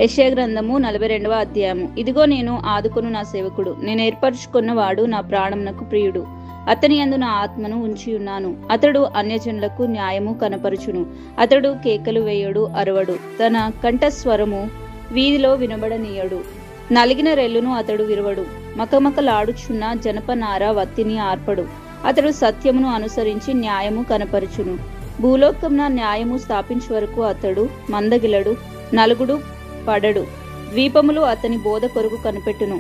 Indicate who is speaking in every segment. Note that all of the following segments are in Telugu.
Speaker 1: యెషయా గ్రంథము 42వ అధ్యాయము. ఇదిగో నేను ఆదుకొను నా సేవకుడు, నేను ఏర్పరచుకున్నవాడు, నా ప్రాణమునకు ప్రియుడు. అతని యందు నా ఆత్మను ఉంచి ఉన్నాను. అతడు అన్యజనులకు న్యాయము కనపరుచును. అతడు కేకలు వేయడు, అరవడు. తన కంఠస్వరము వీధిలో వినబడనీయడు. నలిగిన రెల్లును అతడు విరవడు. మకమకలాడుచున్న జనపనార వత్తిని ఆర్పడు. అతడు సత్యమును అనుసరించి న్యాయము కనపరుచును. భూలోకమున న్యాయము స్థాపించే వరకు అతడు మందగిలడు, నలుగుడు పడడు. ద్వీపములు అతని బోధ కొరకు కనిపెట్టును.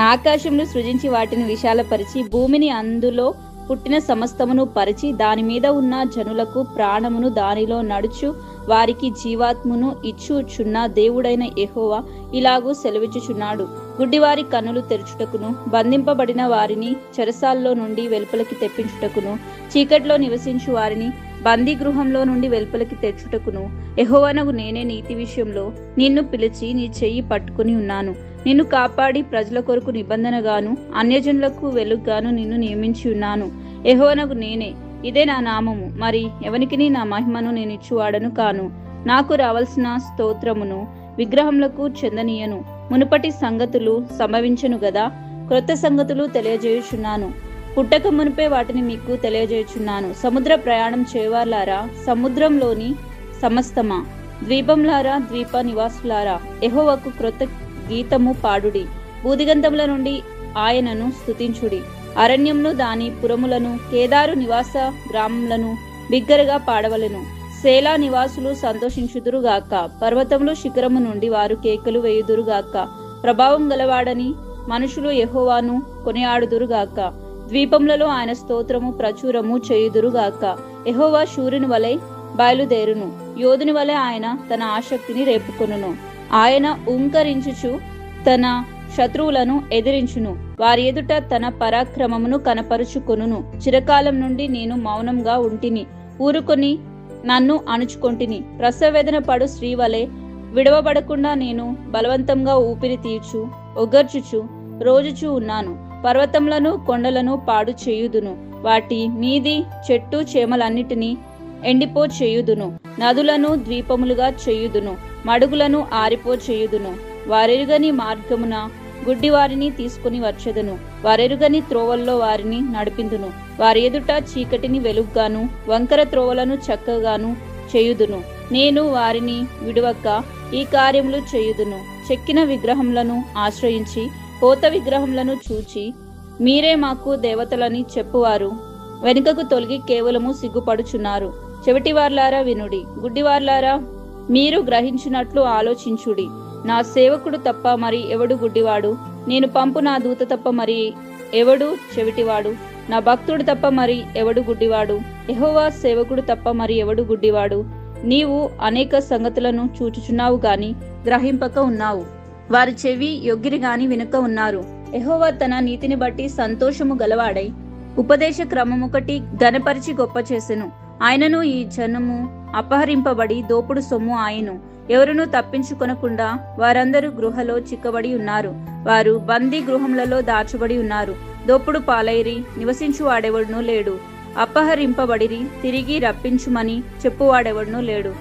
Speaker 1: ఆకాశమును సృజించి వాటిని విశాలపరిచి, భూమిని అందులో పుట్టిన సమస్తమును పరిచి, దాని మీద ఉన్న జనులకు ప్రాణమును, దానిలో నడుచు వారికి జీవాత్మను ఇచ్చుచున్న దేవుడైన యెహోవా ఇలాగూ సెలవిచ్చుచున్నాడు. గుడ్డివారి కన్నులు తెరుచుటకును, బంధింపబడిన వారిని చెరసాల్లో నుండి వెలుపలికి తెప్పించుటకును, చీకట్లో నివసించు వారిని బందీ గృహంలో నుండి వెలుపలికి తెచ్చుటకును యెహోవానగు నేనే నీతి విషయంలో నిన్ను పిలిచి నీ చెయ్యి పట్టుకుని ఉన్నాను. నిన్ను కాపాడి ప్రజల కొరకు నిబంధనగాను అన్యజనులకు వెలుగుగాను నిన్ను నియమించి ఉన్నాను. యెహోవానగు నేనే, ఇదే నా నామము. మరి ఎవనికిని నా మహిమను నేను ఇచ్చువాడను కాను. నాకు రావలసిన స్తోత్రమును విగ్రహములకు చెందనీయను. మునుపటి సంగతులు సంభవించను గదా, క్రొత్త సంగతులు తెలియజేయుచున్నాను. పుట్టక మునిపే వాటిని మీకు తెలియజేయుచున్నాను. సముద్ర ప్రయాణం చేయవార్లారా, సముద్రంలోని సమస్తమా, ద్వీపంలారా, ద్వీప నివాసులారా, యెహోవాకు క్రొత్త గీతము పాడుడి. భూదిగంధముల నుండి ఆయనను స్తుతించుడి. అరణ్యంను దాని పురములను, కేదారు నివాస గ్రామములను బిగ్గరగా పాడవలెను. సేలా నివాసులు సంతోషించుదురుగాక. పర్వతములు శిఖరము నుండి వారు కేకలు వేయుదురుగాక. ప్రభావం గలవాడని మనుషులు యెహోవాను కొనియాడుదురుగాక. ద్వీపములలో ఆయన స్తోత్రము ప్రచురము చేయుదురుగాక. యెహోవా శూరుని వలె బయలుదేరును, యోధుని వలె ఆయన తన ఆసక్తిని రేపుకొనును. ఆయన ఊంకరించుచు తన శత్రువులను ఎదిరించును. వారి ఎదుట తన పరాక్రమమును కనపరుచుకొనును. చిరకాలం నుండి నేను మౌనంగా ఉంటిని, ఊరుకొని నన్ను అణుచుకొంటిని. ప్రసవేదన పడు స్త్రీ వలె విడవబడకుండా నేను బలవంతంగా ఊపిరి తీర్చు ఒగర్చుచు రోజుచూ ఉన్నాను. పర్వతములను కొండలను పాడు చేయుదును. వాటి మీది చెట్టు చేమలన్నిటినీ ఎండిపో చేయుదును. నదులను ద్వీపములుగా చేయుదును. మడుగులను ఆరిపో చేయుదును. వారెరుగని మార్గమున గుడ్డివారిని తీసుకుని వచ్చెదను. వారెరుగని త్రోవల్లో వారిని నడిపిందును. వారి ఎదుట చీకటిని వెలుగుగాను, వంకర త్రోవలను చక్కగాను చేయుదును. నేను వారిని విడువక ఈ కార్యములు చేయుదును. చెక్కిన విగ్రహములను ఆశ్రయించి పోత విగ్రహములను చూచి మీరే మాకు దేవతలని చెప్పువారు వెనుకకు తొలగి కేవలము సిగ్గుపడుచున్నారు. చెవిటివార్లారా వినుడి, గుడ్డివార్లారా మీరు గ్రహించినట్లు ఆలోచించుడి. నా సేవకుడు తప్ప మరి ఎవడు గుడ్డివాడు? నేను పంపు నా దూత తప్ప మరి ఎవడు చెవిటివాడు? నా భక్తుడు తప్ప మరి ఎవడు గుడ్డివాడు? యెహోవా సేవకుడు తప్ప మరి ఎవడు గుడ్డివాడు? నీవు అనేక సంగతులను చూచుచున్నావు గాని గ్రహింపక ఉన్నావు. వారి చెవి యొగ్గిరి గాని వినక ఉన్నారు. యెహోవా తన నీతిని బట్టి సంతోషము గలవాడై ఉపదేశ క్రమముకటి గనపరిచి గొప్ప చేసెను. ఆయనను ఈ జనము అపహరింపబడి దోపుడు సొమ్ము ఆయను. ఎవరునూ తప్పించుకొనకుండా వారందరూ గృహలో చిక్కబడి ఉన్నారు. వారు బందీ గృహములలో దాచబడి ఉన్నారు. దోపుడు పాలైరి, నివసించు వాడెవడునూ లేడు. అపహరింపబడిరి, తిరిగి రప్పించుమని చెప్పువాడెవడునూ లేడు.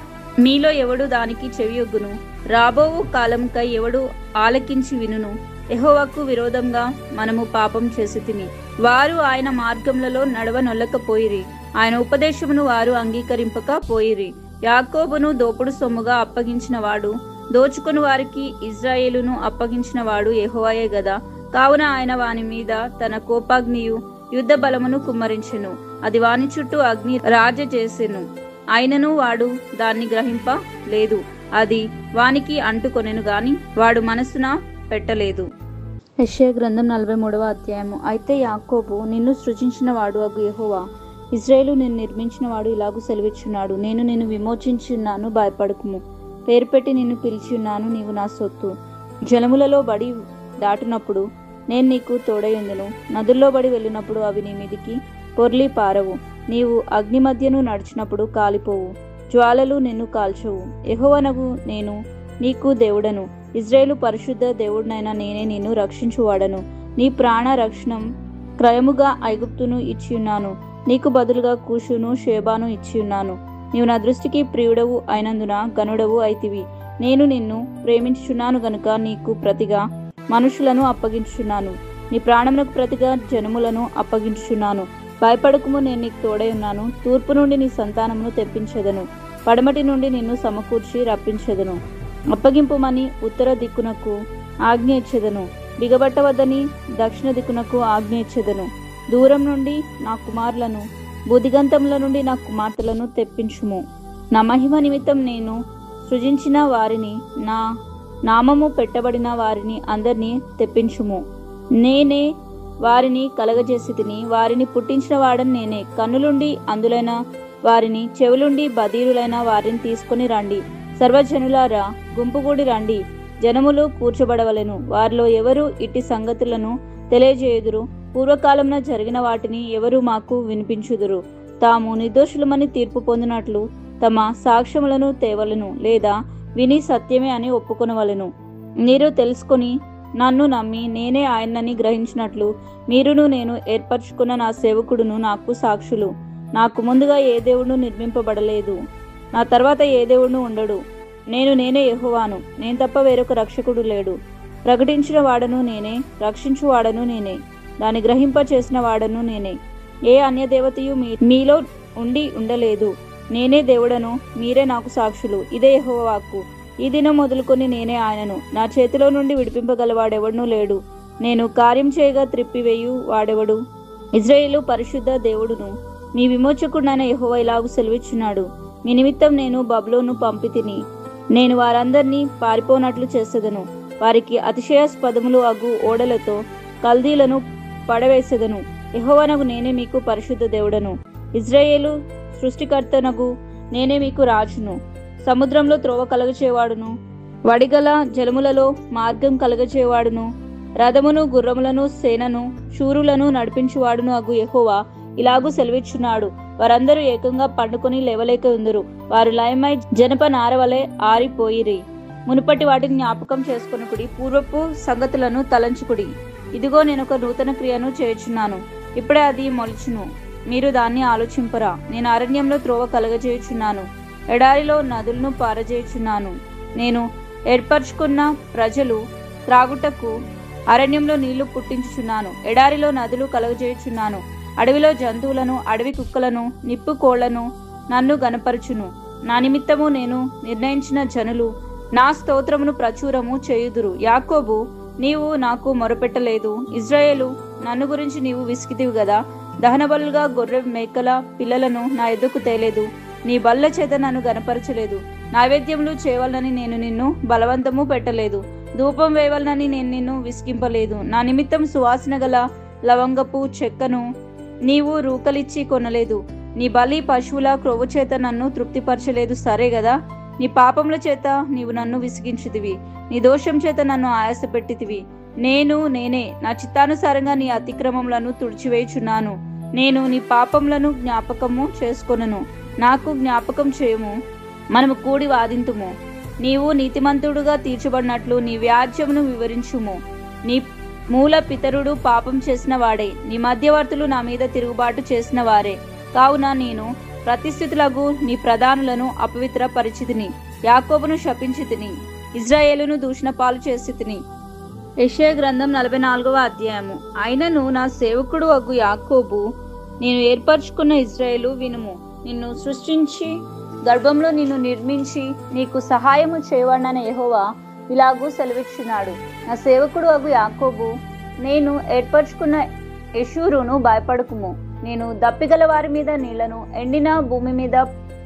Speaker 1: మీలో ఎవడు దానికి చెవియొగ్గును? రాబోవు కాలంకై ఎవడు ఆలకించి వినును? యెహోవాకు విరోధంగా మనము పాపం చేసితిమి. వారు ఆయన మార్గములలో నడవనొల్లకపోయిరి. ఆయన ఉపదేశమును వారు అంగీకరింపక పోయిరి. యాకోబును దోపుడు సొమ్ముగా అప్పగించిన వాడు, దోచుకుని వారికి ఇజ్రాయేలును అప్పగించిన వాడు యెహోవాయే గదా. కావున ఆయన వాని మీద తన కోపాగ్నియు యుద్ధ బలమును కుమ్మరించెను. అది వాని చుట్టూ అగ్ని రాజచేసెను. అయినను వాడు దాన్ని గ్రహింప లేదు. అది వానికి అంటుకొనెను గాని వాడు మనసున పెట్టలేదు. యెషయా గ్రంథం 43వ అధ్యాయము. అయితే యాకోబు నిన్ను సృజించిన వాడు అగు యెహోవా, ఇజ్రాయేలు నిన్ను నిర్మించిన వాడు ఇలాగూ సెలవిచ్చున్నాడు. నేను నిన్ను విమోచించున్నాను, భయపడకుము. పేరు పెట్టి నిన్ను పిలిచి ఉన్నాను, నీవు నా సొత్తు. జలములలో బడి దాటినప్పుడు నేను నీకు తోడయుందును. నదుల్లో బడి వెళ్ళినప్పుడు అవి నీ మీదికి పొర్లి పారవు. నీవు అగ్ని మధ్యను నడిచినప్పుడు కాలిపోవు, జ్వాలలు నిన్ను కాల్చవు. యెహోవానగు నేను నీకు దేవుడను, ఇజ్రాయేలు పరిశుద్ధ దేవుడినైనా నేనే నిన్ను రక్షించువాడను. నీ ప్రాణ రక్షణం క్రయముగా ఐగుప్తును ఇచ్చియున్నాను. నీకు బదులుగా కూషును షేబాను ఇచ్చియున్నాను. నీవు నా దృష్టికి ప్రియుడవు అయినందున గనుడవు అయితివి. నేను నిన్ను ప్రేమించుచున్నాను గనుక నీకు ప్రతిగా మనుషులను అప్పగించుచున్నాను, నీ ప్రాణమునకు ప్రతిగా జనములను అప్పగించుచున్నాను. భయపడకుము, నేను నీకు తోడై ఉన్నాను. తూర్పు నుండి నీ సంతానమును తెప్పించెదను, పడమటి నుండి నిన్ను సమకూర్చి రప్పించెదను. అప్పగింపుమని ఉత్తర దిక్కునకు ఆజ్ఞ ఇచ్చెదను, బిగబట్టవద్దని దక్షిణ దిక్కునకు ఆజ్ఞ ఇచ్చెదను. దూరం నుండి నా కుమారులను, బుద్ధిగంతముల నుండి నా కుమార్తెలను తెప్పించుము. నా మహిమ నిమిత్తం నేను సృజించిన వారిని, నా నామము పెట్టబడిన వారిని అందరినీ తెప్పించుము. నేనే వారిని కలగజేసి తిని, వారిని పుట్టించిన వాడని నేనే. కన్నులుండి అందులైన వారిని, చెవులుండి బదీరులైన వారిని తీసుకొని రండి. సర్వజనులారా గుంపుగూడి రండి, జనములు కూర్చబడవలెను. వారిలో ఎవరు ఇట్టి సంగతులను తెలియజేయుదురు? పూర్వకాలంలో జరిగిన వాటిని ఎవరు మాకు వినిపించుదురు? తాము నిర్దోషులమని తీర్పు పొందినట్లు తమ సాక్ష్యములను తేవలను, లేదా విని సత్యమే అని ఒప్పుకొనవలెను. మీరు తెలుసుకొని నన్ను నమ్మి నేనే ఆయనని గ్రహించినట్లు మీరును నేను ఏర్పరచుకున్న నా సేవకుడును నాకు సాక్షులు. నాకు ముందుగా ఏ దేవుడు నిర్మింపబడలేదు, నా తర్వాత ఏ దేవుడు ఉండడు. నేనే యెహోవాను, నేను తప్ప వేరొక రక్షకుడు లేడు. ప్రకటించిన వాడను నేనే, రక్షించువాడను నేనే, దాన్ని గ్రహింప చేసిన వాడను నేనే. ఏ అన్య దేవతయు మీలో ఉండి ఉండలేదు. నేనే దేవుడను, మీరే నాకు సాక్షులు. ఇదే యెహోవా వాక్కు. ఈ దినం మొదలుకొని నేనే ఆయనను, నా చేతిలో నుండి విడిపింపగలవాడెవడనూ లేడు. నేను కార్యం చేయగా త్రిప్పివేయు వాడెవడు? ఇశ్రాయేలు పరిశుద్ధ దేవుడును మీ విమోచకుడైన యెహోవా ఇలాగు సెలవిచ్చున్నాడు, మీ నిమిత్తం నేను బబులోను పంపితిని. నేను వారందరినీ పారిపోనట్లు చేసేదను. వారికి అతిశయాస్పదములు అగు ఓడలతో కల్దీలను పడవేసేదను. యెహోవానగు నేనే మీకు పరిశుద్ధ దేవుడను, ఇశ్రాయేలు సృష్టికర్తనగు నేనే మీకు రాజును. సముద్రంలో త్రోవ కలగచేవాడును, వడిగల జలములలో మార్గం కలగచేవాడును, రథమును గుర్రములను సేనను శూరులను నడిపించువాడును అగు యెహోవా ఇలాగూ సెలవిచ్చున్నాడు, వారందరూ ఏకంగా పండుకొని లేవలేక ఉందరు. వారు లయమై జనప నారవలే ఆరిపోయిరి. మునుపటి వాటిని జ్ఞాపకం చేసుకొనుకుడి, పూర్వపు సంగతులను తలంచుకుడి. ఇదిగో నేను ఒక నూతన క్రియను చేయుచున్నాను, ఇప్పుడే అది మొలుచును, మీరు దాన్ని ఆలోచింపరా. నేను అరణ్యంలో త్రోవ కలగజేయుచున్నాను, ఎడారిలో నదులను పారజేయుచున్నాను. నేను ఏర్పరచుకున్న ప్రజలు త్రాగుటకు అరణ్యంలో నీళ్లు పుట్టించుచున్నాను, ఎడారిలో నదులు కలగజేయుచున్నాను. అడవిలో జంతువులను, అడవి కుక్కలను, నిప్పు కోళ్లను నన్ను గనపరచును. నా నిమిత్తము నేను నిర్ణయించిన జనులు నా స్తోత్రమును ప్రచురము చేయుదురు. యాకోబు, నీవు నాకు మొరపెట్టలేదు, ఇశ్రాయేలు నన్ను గురించి నీవు విసిగితివి గదా. దహనబలుగా గొర్రె మేకల పిల్లలను నా ఎద్దుకు తేలేదు, నీ బల్ల చేత నన్ను గనపరచలేదు. నైవేద్యములు చేయవలనని నేను నిన్ను బలవంతము పెట్టలేదు, ధూపం వేయవలనని నేను నిన్ను విసిగింపలేదు. నా నిమిత్తం సువాసన గల లవంగపు చెక్కను నీవు రూకలిచ్చి కొనలేదు, నీ బలి పశువుల క్రొవ్వు చేత నన్ను తృప్తిపరచలేదు. సరే గదా, నీ పాపముల చేత నీవు నన్ను విసిగించుదివి, నీ దోషం చేత నన్ను ఆయాస పెట్టితివి. నేనే నా చిత్తానుసారంగా నీ అతిక్రమములను తుడిచివేయుచున్నాను. నేను నీ పాపములను జ్ఞాపకము చేసుకొనను. నాకు జ్ఞాపకం చేయము, మనము కూడి వాదింతుము. నీవు నీతిమంతుడుగా తీర్చబడినట్లు నీ వ్యాజ్యమును వివరించుము. నీ మూల పితరుడు పాపం చేసిన వాడే, నీ మధ్యవర్తులు నా మీద తిరుగుబాటు చేసిన వారే. కావున నేను ప్రతిష్ఠితులకు నీ ప్రధానులను అపవిత్ర పరిచితిని, యాకోబును శపించితిని, ఇశ్రాయేలును దూషణ పాలు చేసితిని. యెషయా గ్రంథం 44వ అధ్యాయము. అయినను నా సేవకుడు అగు యాకోబు, నేను ఏర్పరచుకున్న ఇశ్రాయేలు వినుము. నిన్ను సృష్టించి గర్భంలో నిన్ను నిర్మించి నీకు సహాయము చేయవాడన యెహోవా ఇలాగూ సెలవిచ్చున్నాడు. నా సేవకుడు అగు యాకోబు, నేను ఏర్పరచుకున్న యెషూరును, భయపడకుము. నేను దప్పిగల వారి మీద నీళ్లను, ఎండిన భూమి మీద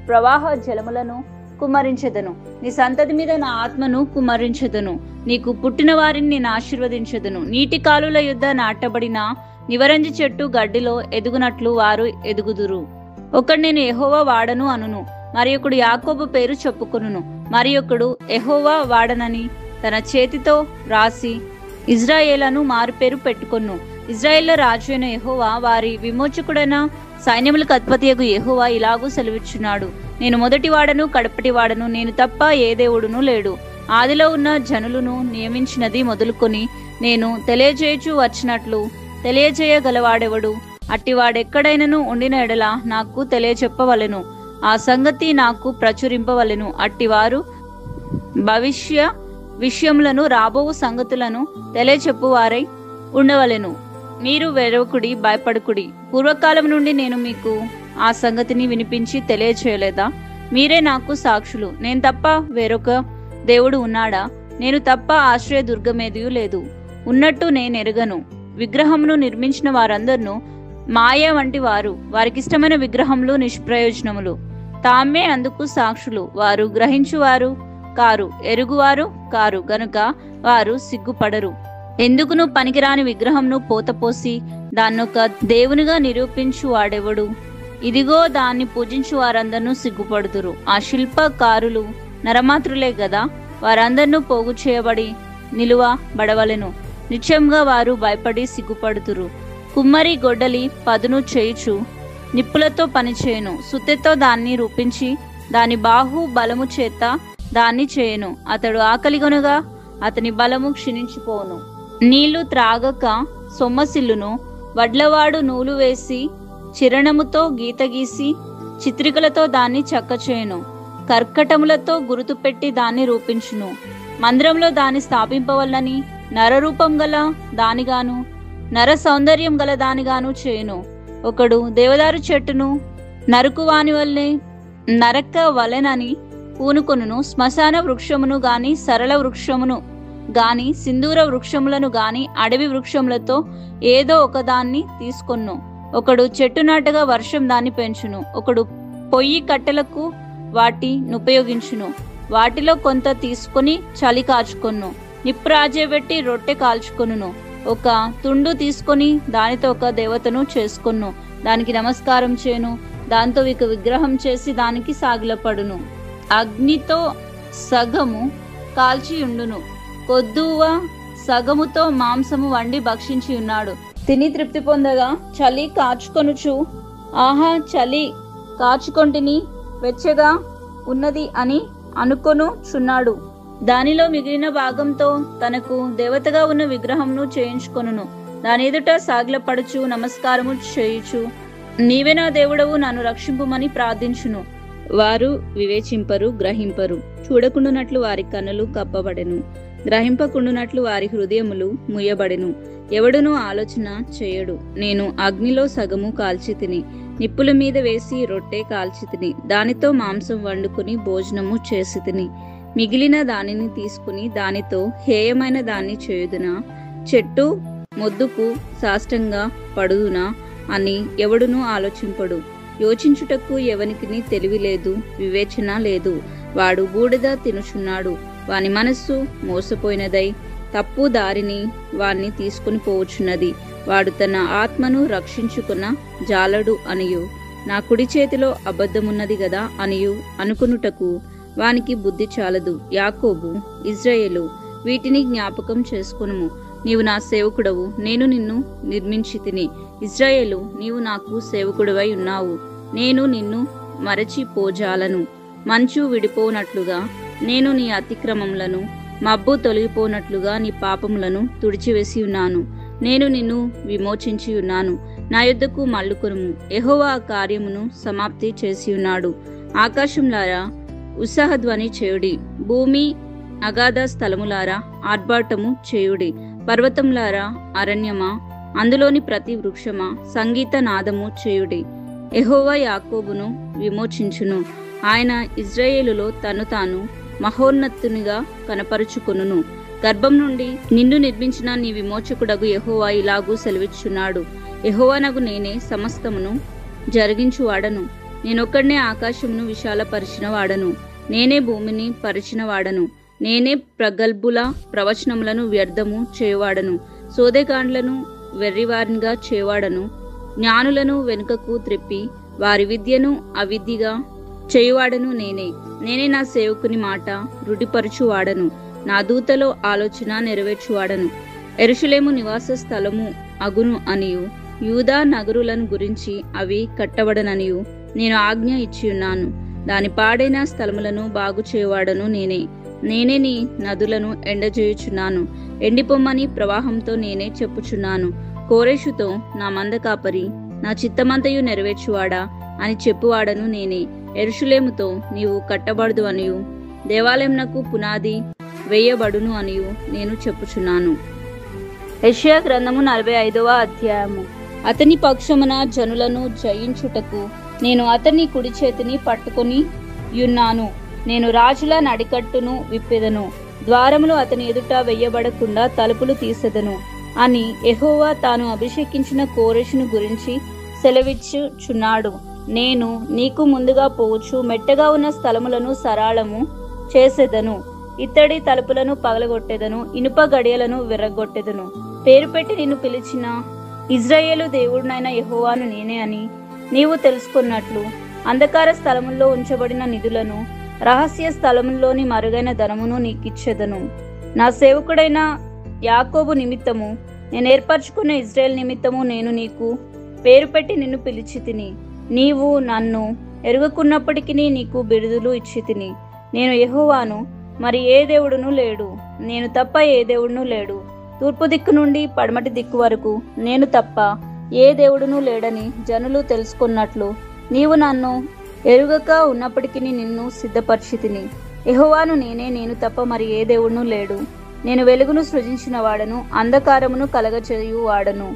Speaker 1: ప్రవాహ జలములను కుమ్మరించెదను. నీ సంతతి మీద నా ఆత్మను కుమ్మరించెదను. నీకు పుట్టిన వారిని నేను ఆశీర్వదించెదను. నీటి కాలుల యుద్ధ నాటబడిన నివరంజి చెట్టు గడ్డిలో ఎదుగునట్లు వారు ఎదుగుదురు. ఒకడు నేను యెహోవా వాడను అనును, మరి ఒకడు యాకోబు పేరు చెప్పుకొనును. మరి ఒకడు యెహోవా వాడనని తన చేతితో రాసి ఇజ్రాయేలను మారుపేరు పెట్టుకొను. ఇజ్రాయేళ్ల రాజు అయిన యెహోవా, వారి విమోచకుడైన సైన్యములకు అధిపతియగు యెహోవా ఇలాగూ సెలవిచ్చున్నాడు, నేను మొదటి వాడను, కడపటి వాడను, నేను తప్ప ఏ దేవుడును లేడు. ఆదిలో ఉన్న జనులను నియమించినది మొదలుకొని నేను తెలియజేయచు వచ్చినట్లు తెలియజేయగలవాడెవడు? అట్టివాడెక్కడైనను ఉండిన ఎడల నాకు తెలియచెప్పవలెను, ఆ సంగతి నాకు ప్రచురింపవలెను. అట్టివారు భవిష్య విషయములను రాబోవు సంగతులను తెలియచెప్పువారై ఉండవలెను. మీరు వెరవకుడి, భయపడకుడి. పూర్వకాలం నుండి నేను మీకు ఆ సంగతిని వినిపించి తెలియచేయలేదా? మీరే నాకు సాక్షులు. నేను తప్ప వేరొక దేవుడు ఉన్నాడా? నేను తప్ప ఆశ్రయ దుర్గమేదియూ లేదు. ఉన్నట్టు నేనెరుగను. విగ్రహమును నిర్మించిన వారందరూ మాయ వంటి వారు. వారికిష్టమైన విగ్రహములు నిష్ప్రయోజనములు. తామే అందుకు సాక్షులు. వారు గ్రహించువారు కారు, ఎరుగువారు కారు గనుక వారు సిగ్గుపడరు. ఎందుకును పనికిరాని విగ్రహంను పోతపోసి దాన్నొక దేవునిగా నిరూపించు వాడెవడు? ఇదిగో దాన్ని పూజించు వారందరూ సిగ్గుపడుదురు. ఆ శిల్పకారులు నరమాత్రులే గదా. వారందరూ పోగు చేయబడి నిలువ బడవలెను. నిశ్చయంగా వారు భయపడి సిగ్గుపడుతురు. కుమ్మరి గొడ్డలి పదును చేయుచు నిప్పులతో పనిచేయను. సుత్తెతో దాన్ని రూపించి దాని బాహు బలము చేత దాన్ని చేయను. అతడు ఆకలిగొనగా అతని బలము క్షీణించిపోను. నీళ్లు త్రాగక సొమ్మసిల్లును. వడ్లవాడు నూలు వేసి చిరణముతో గీత గీసి చిత్రికలతో దాన్ని చక్కచేయను. కర్కటములతో గురుతు పెట్టి దాన్ని రూపించును. మందిరంలో దాన్ని స్థాపింపవలనని నరరూపం గల దానిగాను నర సౌందర్యం గల దానిగాను చేయును. ఒకడు దేవదారు చెట్టును నరుకువాని వల్లే నరక వలెనని పూనుకొనును. శ్మశాన వృక్షమును గాని సరళ వృక్షమును గాని సింధూర వృక్షములను గాని అడవి వృక్షములతో ఏదో ఒకదాన్ని తీసుకొను. ఒకడు చెట్టు నాటగా వర్షం దాన్ని పెంచును. ఒకడు పొయ్యి కట్టెలకు వాటినుపయోగించును. వాటిలో కొంత తీసుకొని చలి కాచుకొను. నిప్పు రాజేబెట్టి రొట్టె కాల్చుకొనును. ఒక తుండు తీసుకొని దానితో ఒక దేవతను చేసుకొను. దానికి నమస్కారం చేయును. దాంతో ఇక విగ్రహం చేసి దానికి సాగిలపడును. అగ్నితో సగము కాల్చి ఉండును. కొద్దువ సగముతో మాంసము వండి భక్షించి ఉన్నాడు. తిని తృప్తి పొందగా చలి కాచుకొనుచు ఆహా చలి కాచుకొంటిని, వెచ్చగా ఉన్నది అని అనుకొనుచున్నాడు. దానిలో మిగిలిన భాగంతో తనకు దేవతగా ఉన్న విగ్రహంను చేయించుకొనును. దాని ఎదుట సాగిలపడుచు నమస్కారము చేయుచు నీవే నా దేవుడవు, నన్ను రక్షింపుమని ప్రార్థించును. వారు వివేచింపరు, గ్రహింపరు. చూడకుండునట్లు వారి కన్నులు కప్పబడెను. గ్రహింపకుండునట్లు వారి హృదయములు ముయ్యబడెను. ఎవడునూ ఆలోచన చేయడు. నేను అగ్నిలో సగము కాల్చి తిని నిప్పుల మీద వేసి రొట్టె కాల్చి తిని దానితో మాంసం వండుకుని భోజనము చేసి తిని మిగిలిన దానిని తీసుకుని దానితో హేయమైన దాన్ని చేయుదునా? చెట్టు మొద్దుకు సాష్టంగా పడుదునా అని ఎవడునూ ఆలోచింపడు. యోచించుటకు ఎవనికి తెలివి లేదు, వివేచన లేదు. వాడు బూడిద తినుచున్నాడు. వాని మనస్సు మోసపోయినదై తప్పు దారిని వాణ్ణి తీసుకుని పోవచ్చున్నది. వాడు తన ఆత్మను రక్షించుకున్న జాలడు అనియు, నా కుడి చేతిలో అబద్ధమున్నది గదా అనియు అనుకునుటకు వానికి బుద్ధి చాలదు. యాకోబు, ఇజ్రాయేలు, వీటిని జ్ఞాపకం చేసుకునుము. నీవు నా సేవకుడవు, నేను నిన్ను నిర్మించి తిని. ఇజ్రాయేలు, నీవు నాకు సేవకుడివై ఉన్నావు. నేను నిన్ను మరచిపోజాలను. మంచు విడిపోనట్లుగా నేను నీ అతిక్రమములను, మబ్బు తొలగిపోనట్లుగా నీ పాపములను తుడిచివేసి ఉన్నాను. నేను నిన్ను విమోచించి ఉన్నాను. నా యొద్దకు మల్లుకొనుము. యెహోవా ఆ కార్యమును సమాప్తి చేసి ఉన్నాడు. ఆకాశంలారా ఉత్సాహధ్వని చేయుడి. భూమి అగాధ స్థలములారా ఆర్భాటము చేయుడి. పర్వతములారా అరణ్యమా, అందులోని ప్రతి వృక్షమా సంగీత నాదము చేయుడి. యెహోవా యాకోబును విమోచించును. ఆయన ఇజ్రాయేలులో తను తాను మహోన్నతునిగా కనపరుచుకొనును. గర్భం నుండి నిన్ను నిర్మించిన నీ విమోచకుడగు యెహోవా ఇలాగూ సెలవిచ్చున్నాడు. యెహోవానగు నేనే సమస్తమును జరిగించువాడను. నేనొక్కడనే ఆకాశమును విశాలపరిచిన వాడను. నేనే భూమిని పరిచిన వాడను. నేనే ప్రగల్భుల ప్రవచనములను వ్యర్థము చేయవాడను. సోదెగాండ్లను వెర్రివారినిగా చేయవాడను. జ్ఞానులను వెనుకకు త్రిప్పి వారి విద్యను అవిద్యగా చేయువాడను నేనే. నేనే నా సేవకుని మాట రుడిపరచువాడను. నా దూతలో ఆలోచన నెరవేర్చువాడను. యెరూషలేము నివాస స్థలము అగును అనియు, యూదా నగరులను గురించి అవి కట్టబడననియు నేను ఆజ్ఞ ఇచ్చియున్నాను. దాని పాడైన స్థలములను బాగు చేయవాడను నేనే. నేనే నీ నదులను ఎండజేయుచున్నాను. ఎండిపొమ్మని ప్రవాహంతో నేనే చెప్పుచున్నాను. కోరేషుతో నా మంద కాపరి, నా చిత్తమంతయు నెరవేర్చువాడా అని చెప్పువాడను నేనే. యెరూషలేముతో నీవు కట్టబడదు అనియు దేవాలయంనకు పునాది వేయబడును అనియు నేను చెప్పుచున్నాను. యెషయా గ్రంథము 45వ అధ్యాయము. అతని పక్షమున జనులను జయించుటకు నేను అతని కుడి చేతిని పట్టుకొని యున్నాను. నేను రాజుల నడికట్టును విప్పెదను, ద్వారములు అతని ఎదుట వెయ్యబడకుండా తలుపులు తీసెదను అని యెహోవా తాను అభిషేకించిన కోరెషును గురించి సెలవిచ్చుచున్నాడు. నేను నీకు ముందుగా పోవచ్చు మెట్టగా ఉన్న స్థలములను సరాళము చేసెదను, ఇత్తడి తలుపులను పగలగొట్టెదను, ఇనుప గడియలను విర్రగొట్టెదను. పేరు పెట్టి నిన్ను పిలిచిన ఇజ్రాయేలు దేవుడినైన యెహోవాను నేనే అని నీవు తెలుసుకున్నట్లు అంధకార స్థలముల్లో ఉంచబడిన నిధులను, రహస్య స్థలముల్లోని మరుగైన ధనమును నీకిచ్చెదను. నా సేవకుడైన యాకోబు నిమిత్తము నేను ఏర్పరచుకున్న ఇజ్రాయేల్ నిమిత్తము నేను నీకు పేరు పెట్టి నిన్ను పిలిచి తిని, నీవు నన్ను ఎరుగకున్నప్పటికీ నీకు బిరుదులు ఇచ్చి తిని. నేను యెహోవాను, మరి ఏ దేవుడును లేడు, నేను తప్ప ఏ దేవుడును లేడు. తూర్పు దిక్కు నుండి పడమటి దిక్కు వరకు నేను తప్ప ఏ దేవుడును లేడని జనులు తెలుసుకున్నట్లు నీవు నన్ను ఎరుగక ఉన్నప్పటికీ నిన్ను సిద్ధపరిచి తిని. యెహోవాను నేనే, నేను తప్ప మరి ఏ దేవుడును లేడు. నేను వెలుగును సృజించిన వాడను, అంధకారమును కలగచేయు వాడను,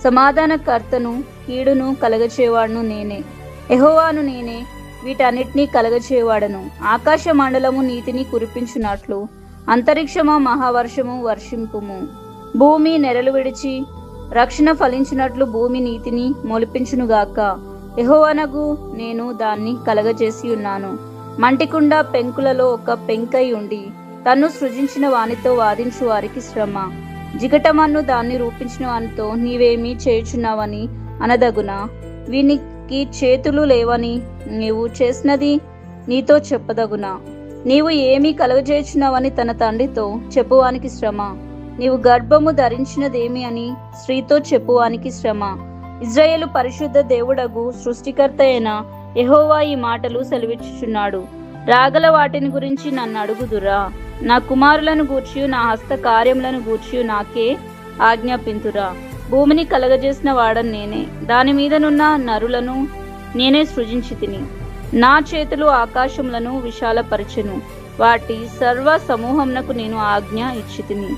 Speaker 1: సమాధానకర్తను, కీడును కలగచేవాడును నేనే. యెహోవాను నేనే, వీటన్నిటినీ కలగచేవాడను. ఆకాశ మండలము నీతిని కురిపించున్నట్లు అంతరిక్షము మహావర్షము వర్షింపుము. భూమి నెరలు విడిచి రక్షణ ఫలించినట్లు భూమి నీతిని మొలిపించునుగాక. యెహోవానగు నేను దాన్ని కలగజేసి ఉన్నాను. మంటికుండ పెంకులలో ఒక పెంకై ఉండి తన్ను సృజించిన వానితో వాదించు వారికి శ్రమ. జిగటమన్ను దాన్ని రూపించిన వానితో నీవేమీ చేయుచున్నావని అనదగునా? వీనికి చేతులు లేవని నీవు చేసినది నీతో చెప్పదగునా? నీవు ఏమీ కలగజేయుచున్నావని తన తండ్రితో చెప్పువానికి శ్రమ. నీవు గర్భము ధరించినదేమి అని స్త్రీతో చెప్పువానికి శ్రమ. ఇజ్రాయేలు పరిశుద్ధ దేవుడగు సృష్టికర్త అయిన యెహోవా ఈ మాటలు సెలవిచ్చుచున్నాడు. రాగల వాటిని గురించి నన్ను అడుగుదురా? నా కుమారులను గూర్చి నా హస్త కార్యములను గూర్చి నాకే ఆజ్ఞాపింతురా. భూమిని కలగజేసిన వాడని నేనే, దాని మీదనున్న నరులను నేనే సృజించి తిని. నా చేతులు ఆకాశములను విశాలపరచెను, వాటి సర్వ సమూహమునకు నేను ఆజ్ఞ ఇచ్చి తిని.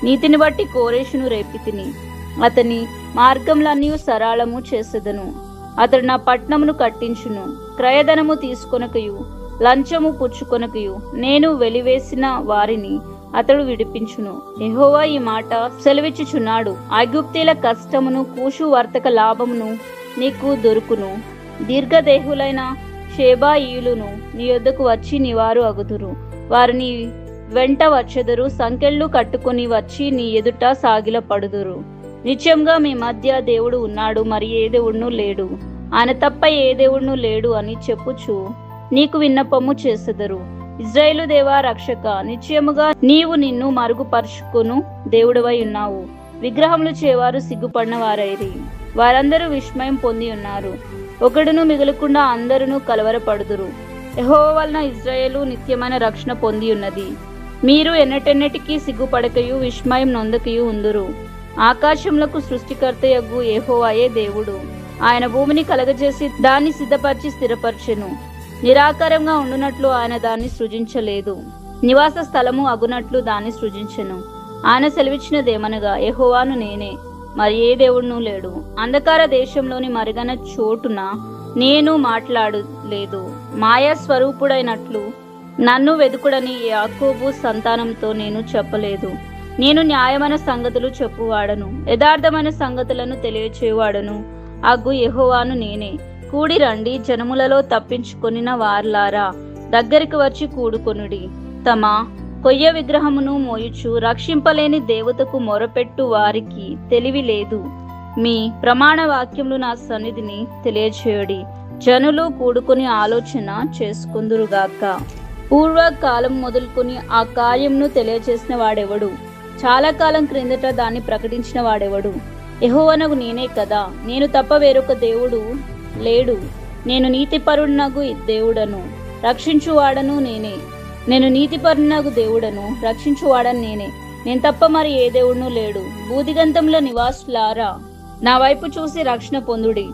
Speaker 1: నీతిని బట్టి కోరెషును రేపి తిని, అతని మార్గములన్నీ సరళము చేసెదను. అతడు నా పట్నమును కట్టించును, క్రయధనము తీసుకొనకయు లంచము పుచ్చుకొనకయు నేను వెలివేసిన వారిని అతడు విడిపించును. యెహోవా ఈ మాట సెలవిచ్చుచున్నాడు. ఐగుప్తీల కష్టమును కూషు వర్తక లాభమును నీకు దొరుకును. దీర్ఘదేహులైన షేబాయియులును నీ యొద్దకు వచ్చి నీవారు అగుదురు. వారు నీ వెంట వచ్చెదరు, సంకెళ్ళు కట్టుకుని వచ్చి నీ ఎదుట సాగిల పడుదురు. నిత్యంగా మీ మధ్య దేవుడు ఉన్నాడు, మరి ఏ దేవుడును లేడు, ఆయన తప్ప ఏ దేవుడును లేడు అని చెప్పుచు నీకు విన్నపము చేసెదరు. ఇజ్రాయేలు దేవా రక్షక, నిశ్చయముగా నీవు నిన్ను మరుగుపరుచుకొను దేవుడవై ఉన్నావు. విగ్రహములు చేవారు సిగ్గుపడిన వారైరి, వారందరూ విస్మయం పొంది ఉన్నారు. ఒకడును మిగులకుండా అందరును కలవరపడుదురు. యెహోవా వలన ఇజ్రాయేలు నిత్యమైన రక్షణ పొంది ఉన్నది. మీరు ఎన్నటెన్నటికీ సిగ్గుపడకయు విస్మయం నొందకయు ఉందురు. ఆకాశములకు సృష్టికర్తయగు యెహోవాయే దేవుడు. ఆయన భూమిని కలగజేసి దాన్ని సిద్ధపరిచి స్థిరపరచెను. నిరాకారంగా ఉండునట్లు ఆయన దాన్ని సృజించలేదు, నివాస స్థలము అగునట్లు దాన్ని సృజించెను. ఆయన సెలవిచ్చినదేమనగా, యెహోవాను నేనే, మరి ఏ దేవుడును లేడు. అంధకార దేశంలోని మరుగైన చోటున నేను మాట్లాడలేదు. మాయా స్వరూపుడైనట్లు నన్ను వెదుకుడని యాకోబు సంతానంతో నేను చెప్పలేదు. నేను న్యాయమైన సంగతులు చెప్పువాడను, యథార్థమైన సంగతులను తెలియచేవాడను అగు యెహోవాను నేనే. కూడి రండి, జనములలో తప్పించుకొనిన వార్లారా, దగ్గరికి వచ్చి కూడుకొనుడి. తమ కొయ్య విగ్రహమును మోయుచు రక్షింపలేని దేవతకు మొరపెట్టు వారికి తెలివి లేదు. మీ ప్రమాణ వాక్యములు నా సన్నిధిని తెలియచేయుడి. జనులు కూడుకొని ఆలోచన చేసుకుందురుగాక. పూర్వకాలం మొదలుకొని ఆ కార్యమును తెలియచేసిన వాడెవడు? చాలా కాలం క్రిందట దాన్ని ప్రకటించిన వాడెవడు? యెహోవానగు నేనే కదా, నేను తప్ప వేరొక దేవుడు లేడు. నేను నీతిపరునగు దేవుడను, రక్షించువాడను నేనే. నేను నీతిపరునగు దేవుడను, రక్షించువాడను నేనే. నేను తప్ప మరి ఏ దేవుడును లేడు. భూదిగంతంలో నివాసులారా, నా వైపు చూసి రక్షణ పొందుడి.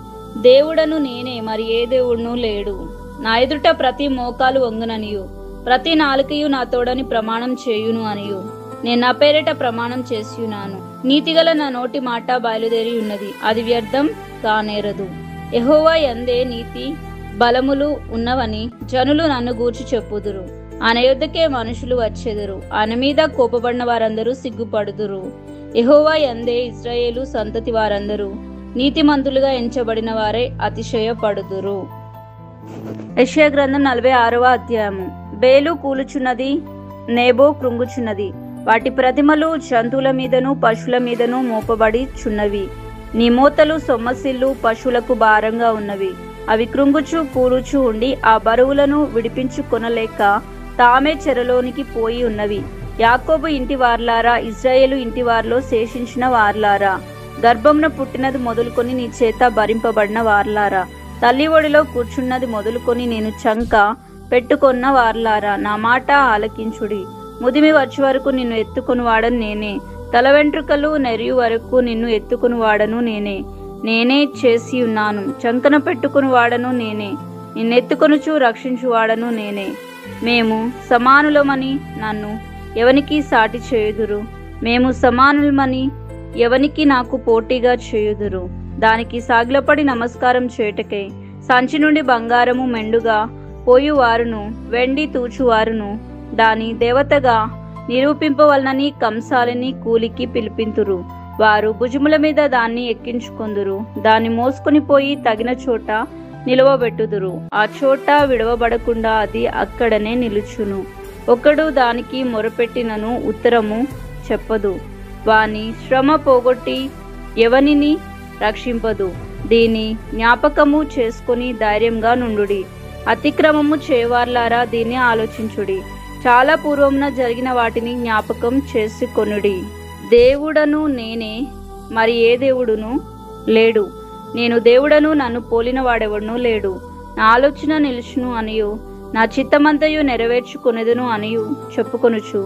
Speaker 1: దేవుడను నేనే, మరి ఏ దేవుడును లేడు. నా ఎదుట ప్రతి మోకాలు వంగుననియు ప్రతి నాలుకయు నా తోడని ప్రమాణం చేయును అనియు నేను నా పేరిట ప్రమాణం చేసియున్నాను. నీతిగల నా నోటి మాట బయలుదేరి ఉన్నది, అది వ్యర్థం కానేరదు. యెహోవా యందే నీతి బలములు ఉన్నవని జనులు నన్ను గూర్చి చెప్పుదురు. ఆయన యొద్దకే మనుషులు వచ్చెదరు, ఆయన మీద కోపబడిన వారందరూ సిగ్గుపడుదురు. యెహోవా యందే ఇశ్రాయేలు సంతతి వారందరూ నీతిమంతులుగా ఎంచబడిన వారే అతిశయపడుదురు. యెషయా గ్రంథం 46వ అధ్యాయము. బేలు కూలుచున్నది, నేబో కృంగుచున్నది. వాటి ప్రతిమలు జంతువుల మీదను పశువుల మీదను మోపబడి చున్నవి. నీ మోతలు సొమ్మసిల్లు పశువులకు భారంగా ఉన్నవి. అవి కృంగుచు కూలుచు ఉండి ఆ బరువులను విడిపించుకొనలేక తామే చెరలోనికి పోయి ఉన్నవి. యాకోబు ఇంటి వార్లారా, ఇశ్రాయేలు ఇంటి వారిలో శేషించిన వార్లారా, గర్భమున పుట్టినది మొదలుకొని నీ చేత భరింపబడిన వార్లారా, తల్లి ఒడిలో కూర్చున్నది మొదలుకొని నేను చంక పెట్టుకొన్న వార్లారా, నా మాట ఆలకించుడి. ముదిమి వచ్చే వరకు నిన్ను ఎత్తుకుని వాడను నేనే, తల వెంట్రుకలు నెరియు వరకు నిన్ను ఎత్తుకుని వాడను నేనే. నేనే చేసి ఉన్నాను, చంకన పెట్టుకుని వాడను నేనే, నిన్నెత్తుకొనుచు రక్షించువాడను నేనే. మేము సమానులమని నన్ను ఎవనికి సాటి చేయుదురు? మేము సమానులమని ఎవనికి నాకు పోటీగా చేయుదురు? దానికి సాగిలపడి నమస్కారం చేయుటకై సంచి నుండి బంగారము మెండుగా పోయువారును వెండి తూచువారును దాని దేవతగా నిరూపింపవలనని కంసాలిని కూలికి పిలిపింతురు. వారు భుజముల మీద దాన్ని ఎక్కించుకొందురు, దాన్ని మోసుకొని పోయి తగిన చోట నిలువబెట్టుదురు. ఆ చోట విడవబడకుండా అది అక్కడనే నిలుచును. ఒకడు దానికి మొరపెట్టినను ఉత్తరము చెప్పదు. వాని శ్రమ పోగొట్టి ఎవనిని రక్షింపదు. దీని జ్ఞాపకము చేసుకొని ధైర్యంగా నుండుడి. అతిక్రమము చేయవార్లారా, దీన్ని ఆలోచించుడి. చాలా పూర్వమున జరిగిన వాటిని జ్ఞాపకం చేసుకొనుడి. దేవుడను నేనే, మరి ఏ దేవుడును లేడు. నేను దేవుడను, నన్ను పోలిన వాడెవడును లేడు. నా ఆలోచన నిలుచును అనియు నా చిత్తమంతయు నెరవేర్చుకొనెదను అనియు చెప్పుకొనుచు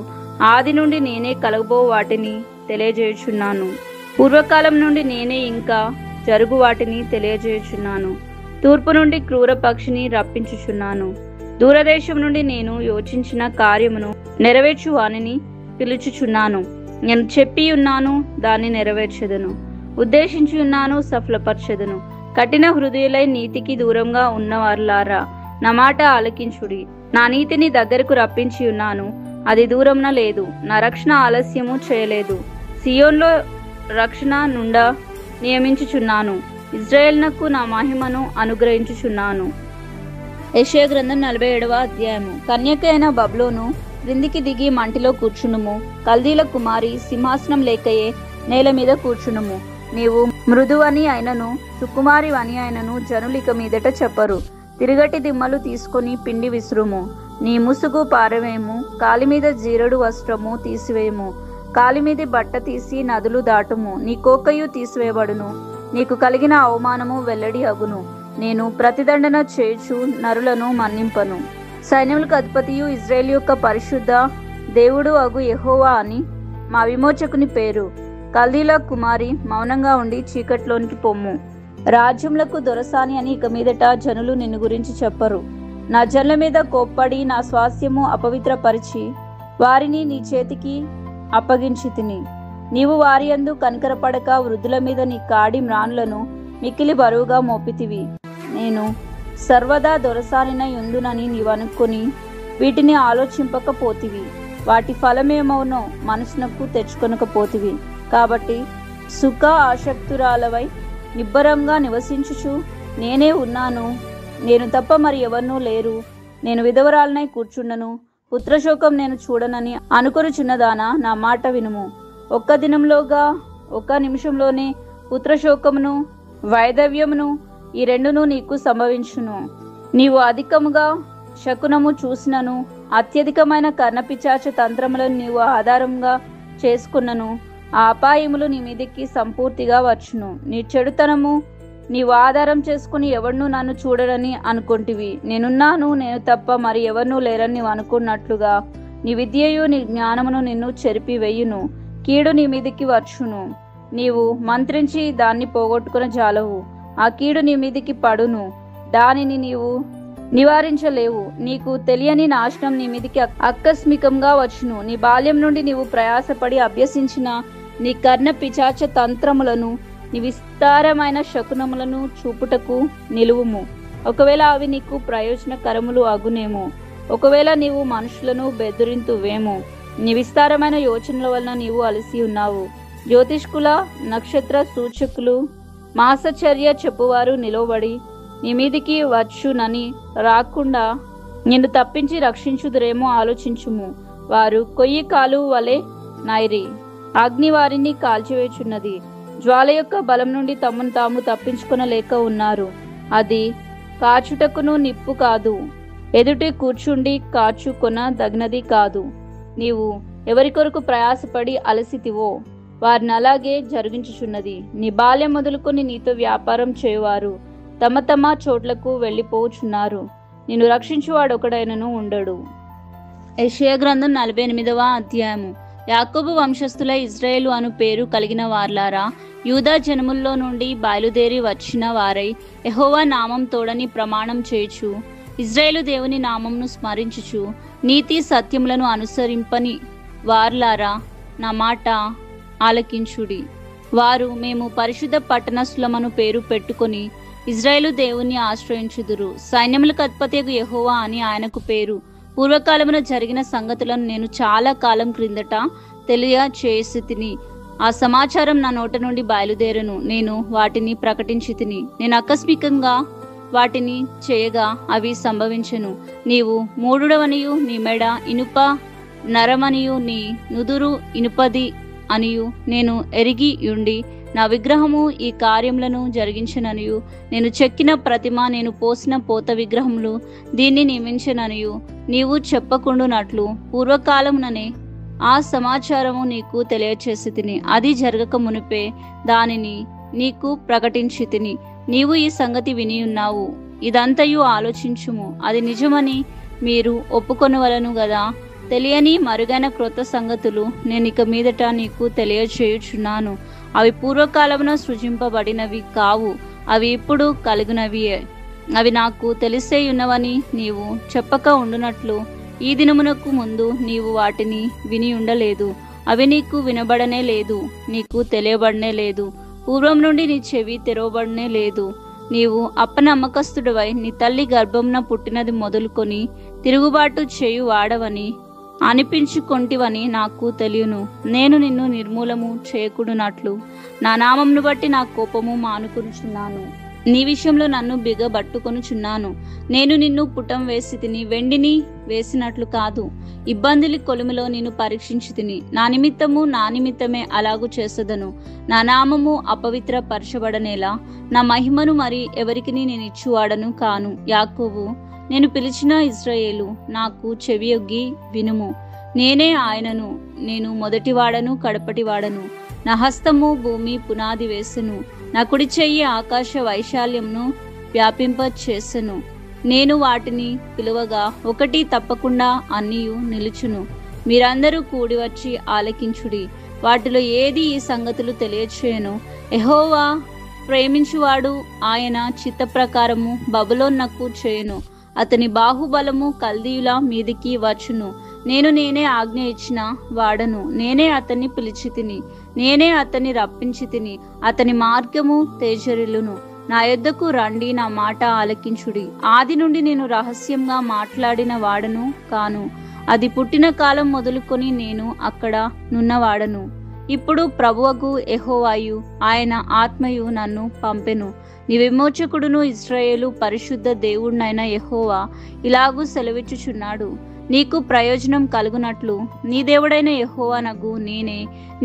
Speaker 1: ఆది నుండి నేనే కలగబో వాటిని తెలియజేయుచున్నాను. పూర్వకాలం నుండి నేనే ఇంకా జరుగు వాటిని తెలియజేయుచున్నాను. తూర్పు నుండి క్రూర పక్షిని రప్పించుచున్నాను. దూరదేశం నుండి నేను యోచించిన కార్యమును నెరవేర్చు వానిని పిలుచుచున్నాను. నేను చెప్పి ఉన్నాను, దాన్ని నెరవేర్చెదను. ఉద్దేశించి ఉన్నాను, సఫలపరచెదను. కఠిన హృదయులై నీతికి దూరంగా ఉన్నవారులారా, నా మాట ఆలకించుడి. నా నీతిని దగ్గరకు రప్పించి ఉన్నాను, అది దూరంన లేదు. నా రక్షణ ఆలస్యము చేయలేదు. సియోన్లో రక్షణ నుండా నియమించుచున్నాను. ఇజ్రాయేలునకు నా మహిమను అనుగ్రహించుచున్నాను. యెషయా గ్రంథం 47వ అధ్యాయము. కన్యక అయిన బబులోను, క్రిందికి దిగి మంటిలో కూర్చునుము. కల్దీల కుమారి, సింహాసనం లేకయే నేల మీద కూర్చునుము. నీవు మృదువని అయినను సుకుమారి అని అయినను జనులిక మీదట చెప్పరు. తిరుగటి దిమ్మలు తీసుకొని పిండి విసురుము. నీ ముసుగు పారవేము. కాలిమీద జీరడు వస్త్రము తీసివేయము. కాలిమీది బట్ట తీసి నదులు దాటుము. నీ కోకయు తీసివేయబడును. నీకు కలిగిన అవమానము వెల్లడి అగును. నేను ప్రతిదండన చేయుచు నరులను మన్నింపను. సైన్యములకు అధిపతియు ఇజ్రాయేలు యొక్క పరిశుద్ధ దేవుడు అగు యెహోవా అని మా విమోచకుని పేరు. కల్దీల కుమారి, మౌనంగా ఉండి చీకట్లోనికి పొమ్ము. రాజ్యములకు దొరసాని అని ఇక మీదట జనులు నిన్ను గురించి చెప్పరు. నా జనుల మీద కోప్పడి నా స్వాస్థ్యము అపవిత్రపరిచి వారిని నీ చేతికి అప్పగించితిని. నీవు వారి యందు కనికరపడక వృద్ధుల మీద నీ కాడి మ్రానులను మిక్కిలి బరువుగా మోపితివి. నేను సర్వదా దొరసానినై ఉందునని నీవు అనుకొని వీటిని ఆలోచింపకపోతివి. వాటి ఫలమేమవునో మనసునకు తెచ్చుకొనకపోతివి. కాబట్టి సుఖ ఆసక్తురాలవై నిబ్బరంగా నివసించుచు నేనే ఉన్నాను, నేను తప్ప మరి ఎవరినూ లేరు, నేను విధవరాలనై కూర్చుండను, పుత్రశోకం నేను చూడనని అనుకొనుచున్నదానా, నా మాట వినుము. ఒక్క దినంలోగా, ఒక్క నిమిషంలోనే పుత్రశోకమును వైధవ్యమును ఈ రెండును నీకు సంభవించును. నీవు అధికముగా శకునము చూసినను అత్యధికమైన కర్ణపిచాచ తంత్రములను నీవు ఆధారంగా చేసుకున్నను ఆ అపాయములు నీ మీదికి సంపూర్తిగా వచ్చును. నీ చెడుతనము నీవు ఆధారం చేసుకుని ఎవడునూ నన్ను చూడరని అనుకుంటివి. నేనున్నాను, నేను తప్ప మరి ఎవరినూ లేరని నీవు అనుకున్నట్లుగా నీ విద్యయు నీ జ్ఞానమును నిన్ను చెరిపి వెయ్యును. కీడు నీ మీదికి వచ్చును. నీవు మంత్రించి దాన్ని పోగొట్టుకుని జాలవు. ఆ కీడు నీ మీదికి పడును. దానిని నీవు నివారించలేవు. నీకు తెలియని నాశనం నీ మీదికి ఆకస్మికంగా వచ్చును. నీ బాల్యం నుండి నీవు ప్రయాసపడి అభ్యసించిన నీ కర్ణ పిచాచ తంత్రములను, నీ విస్తారమైన శకునములను చూపుటకు నిలువుము. ఒకవేళ అవి నీకు ప్రయోజనకరములు అగునేమో. ఒకవేళ నీవు మనుషులను బెదిరింతువేమో. నీ విస్తారమైన యోచనల వలన నీవు అలసి ఉన్నావు. జ్యోతిష్కుల, నక్షత్ర సూచకులు, మాసచర్య చెప్పువారు నిలవబడి నీ మీదికి వచ్చునని రాకుండా నిన్ను తప్పించి రక్షించుదురేమో ఆలోచించుము. వారు కొయ్యి కాలు వలె నైరి, అగ్ని వారిని కాల్చివేచున్నది. జ్వాల యొక్క బలం నుండి తమను తాము తప్పించుకొనలేక ఉన్నారు. అది కాచుటకును నిప్పు కాదు, ఎదుటి కూర్చుండి కాచుకొన దగినది కాదు. నీవు ఎవరి కొరకు ప్రయాసపడి అలసితివో వారిని అలాగే జరిగించుచున్నది. నీ బాల్యం మొదలుకొని నీతో వ్యాపారం చేయువారు తమ తమ చోట్లకు వెళ్ళిపోచున్నారు. నిన్ను రక్షించువాడొకడైనను ఉండడు. యెషయా గ్రంథం 48వ అధ్యాయము. యాకోబు వంశస్థుల ఇజ్రాయేలు అను పేరు కలిగిన వార్లారా, యూదా జనముల్లో నుండి బయలుదేరి వచ్చిన వారై యెహోవా నామం తోడని ప్రమాణం చేయుచు, ఇజ్రాయేలు దేవుని నామంను స్మరించుచు, నీతి సత్యములను అనుసరింపని వార్లారా, నా మాట ఆలకించుడి. వారు మేము పరిశుద్ధ పట్టణస్థులమను పేరు పెట్టుకొని ఇజ్రాయేలు దేవుని ఆశ్రయించుదురు. సైన్యములకు అధిపతియగు యెహోవా అని ఆయనకు పేరు. పూర్వకాలమున జరిగిన సంగతులను నేను చాలా కాలం క్రిందట తెలియచేసి తిని, ఆ సమాచారం నా నోట నుండి బయలుదేరను. నేను వాటిని ప్రకటించి తిని, నేను ఆకస్మికంగా వాటిని చేయగా అవి సంభవించెను. నీవు మూఢుడవనియు, నీ మెడ ఇనుప నరమనియు, నీ నుదురు ఇనుపది అనియు నేను ఎరిగి యుండి, నా విగ్రహము ఈ కార్యములను జరిగించననియు, నేను చెక్కిన ప్రతిమ, నేను పోసిన పోత విగ్రహములు దీన్ని నియమించననియు నీవు చెప్పకుండునట్లు పూర్వకాలముననే ఆ సమాచారము నీకు తెలియచేసి తిని, అది జరగక మునిపే దానిని నీకు ప్రకటించి తిని. నీవు ఈ సంగతి విని ఉన్నావు. ఇదంతయు ఆలోచించుము, అది నిజమని మీరు ఒప్పుకొనవలను గదా. తెలియని మరుగైన క్రొత్త సంగతులు నేను ఇక మీదట నీకు తెలియచేయుచున్నాను. అవి పూర్వకాలమున సృజింపబడినవి కావు, అవి ఇప్పుడు కలిగినవియే. అవి నాకు తెలిసే ఉన్నవని నీవు చెప్పక ఉండునట్లు ఈ దినమునకు ముందు నీవు వాటిని విని ఉండలేదు. అవి నీకు వినబడనే లేదు, నీకు తెలియబడనే లేదు. పూర్వం నుండి నీ చెవి తెరవబడనే లేదు. నీవు అపనమ్మకస్తుడివై నీ తల్లి గర్భంన పుట్టినది మొదలుకొని తిరుగుబాటు చేయు వాడవని అనిపించుకొంటివని నాకు తెలియను. నేను నిన్ను నిర్మూలము చేయకుడునట్లు నా నామంను బట్టి నా కోపము మానుకొనుచున్నాను. నీ విషయంలో నన్ను బిగబట్టుకొనుచున్నాను. నేను నిన్ను పుటం వేసి తిని, వెండిని వేసినట్లు కాదు. ఇబ్బందుల కొలిమిలో నిన్ను పరీక్షించి తిని, నా నిమిత్తమే అలాగు చేసదను. నా నామము అపవిత్ర పరచబడనేలా నా మహిమను మరి ఎవరికి నేను ఇచ్చువాడను కాను. యాకోబు, నేను పిలిచిన ఇశ్రాయేలు, నాకు చెవియొగ్గి వినుము. నేనే ఆయనను, నేను మొదటివాడను కడపటివాడను. నా హస్తము భూమి పునాది వేసెను, నా కుడి చెయ్యి ఆకాశ వైశాల్యంను వ్యాపింపచేసెను. నేను వాటిని పిలువగా ఒకటి తప్పకుండా అన్నియు నిలుచును. మీరందరూ కూడి వచ్చి ఆలకించుడి. వాటిలో ఏది ఈ సంగతులు తెలియచేయను. యెహోవా ప్రేమించువాడు ఆయన చిత్త ప్రకారము బబులోనునకు చేయును. అతని బాహుబలము కల్దీయుల మీదికి వచ్చును. నేనే ఆజ్ఞ ఇచ్చిన వాడను. నేనే అతన్ని పిలిచి తిని, నేనే అతన్ని రప్పించి తిని. అతని మార్గము తేజరిల్లును. నా యొద్దకు రండి, నా మాట ఆలకించుడి. ఆది నుండి నేను రహస్యంగా మాట్లాడిన వాడను కాను. అది పుట్టిన కాలం మొదలుకొని నేను అక్కడ నున్నవాడను. ఇప్పుడు ప్రభువగు యెహోవాయు ఆయన ఆత్మయు నన్ను పంపెను. నీ విమోచకుడును ఇశ్రాయేలు పరిశుద్ధ దేవుడినైన యెహోవా ఇలాగూ సెలవిచ్చుచున్నాడు. నీకు ప్రయోజనం కలుగునట్లు నీ దేవుడైన యెహోవానగు నేనే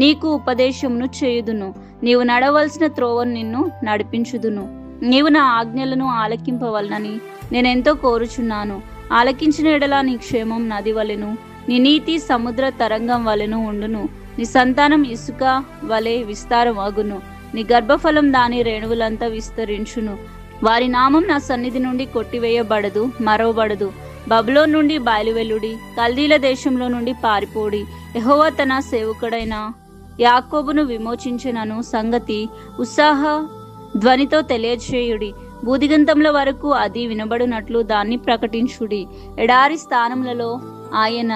Speaker 1: నీకు ఉపదేశమును చేయుదును. నీవు నడవలసిన త్రోవను నిన్ను నడిపించుదును. నీవు నా ఆజ్ఞలను ఆలకింపవలనని నేనెంతో కోరుచున్నాను. ఆలకించిన ఎడల నీ క్షేమం నది వలెను, నీ నీతి సముద్ర తరంగం వలెను ఉండును. నీ సంతానం ఇసుక వలె విస్తారమగును. నీ గర్భఫలం దాని రేణువులంతా విస్తరించును. వారి నామం నా సన్నిధి నుండి కొట్టివేయబడదు, మరవబడదు. బబులోను నుండి బయలువెల్లుడి, కల్దీల దేశంలో నుండి పారిపోడి. యెహోవా తన సేవకుడైన యాకోబును విమోచించెనను సంగతి ఉత్సాహ ధ్వనితో తెలియచేయుడి. భూదిగంతముల వరకు అది వినబడినట్లు దాన్ని ప్రకటించుడి. ఎడారి స్థానములలో ఆయన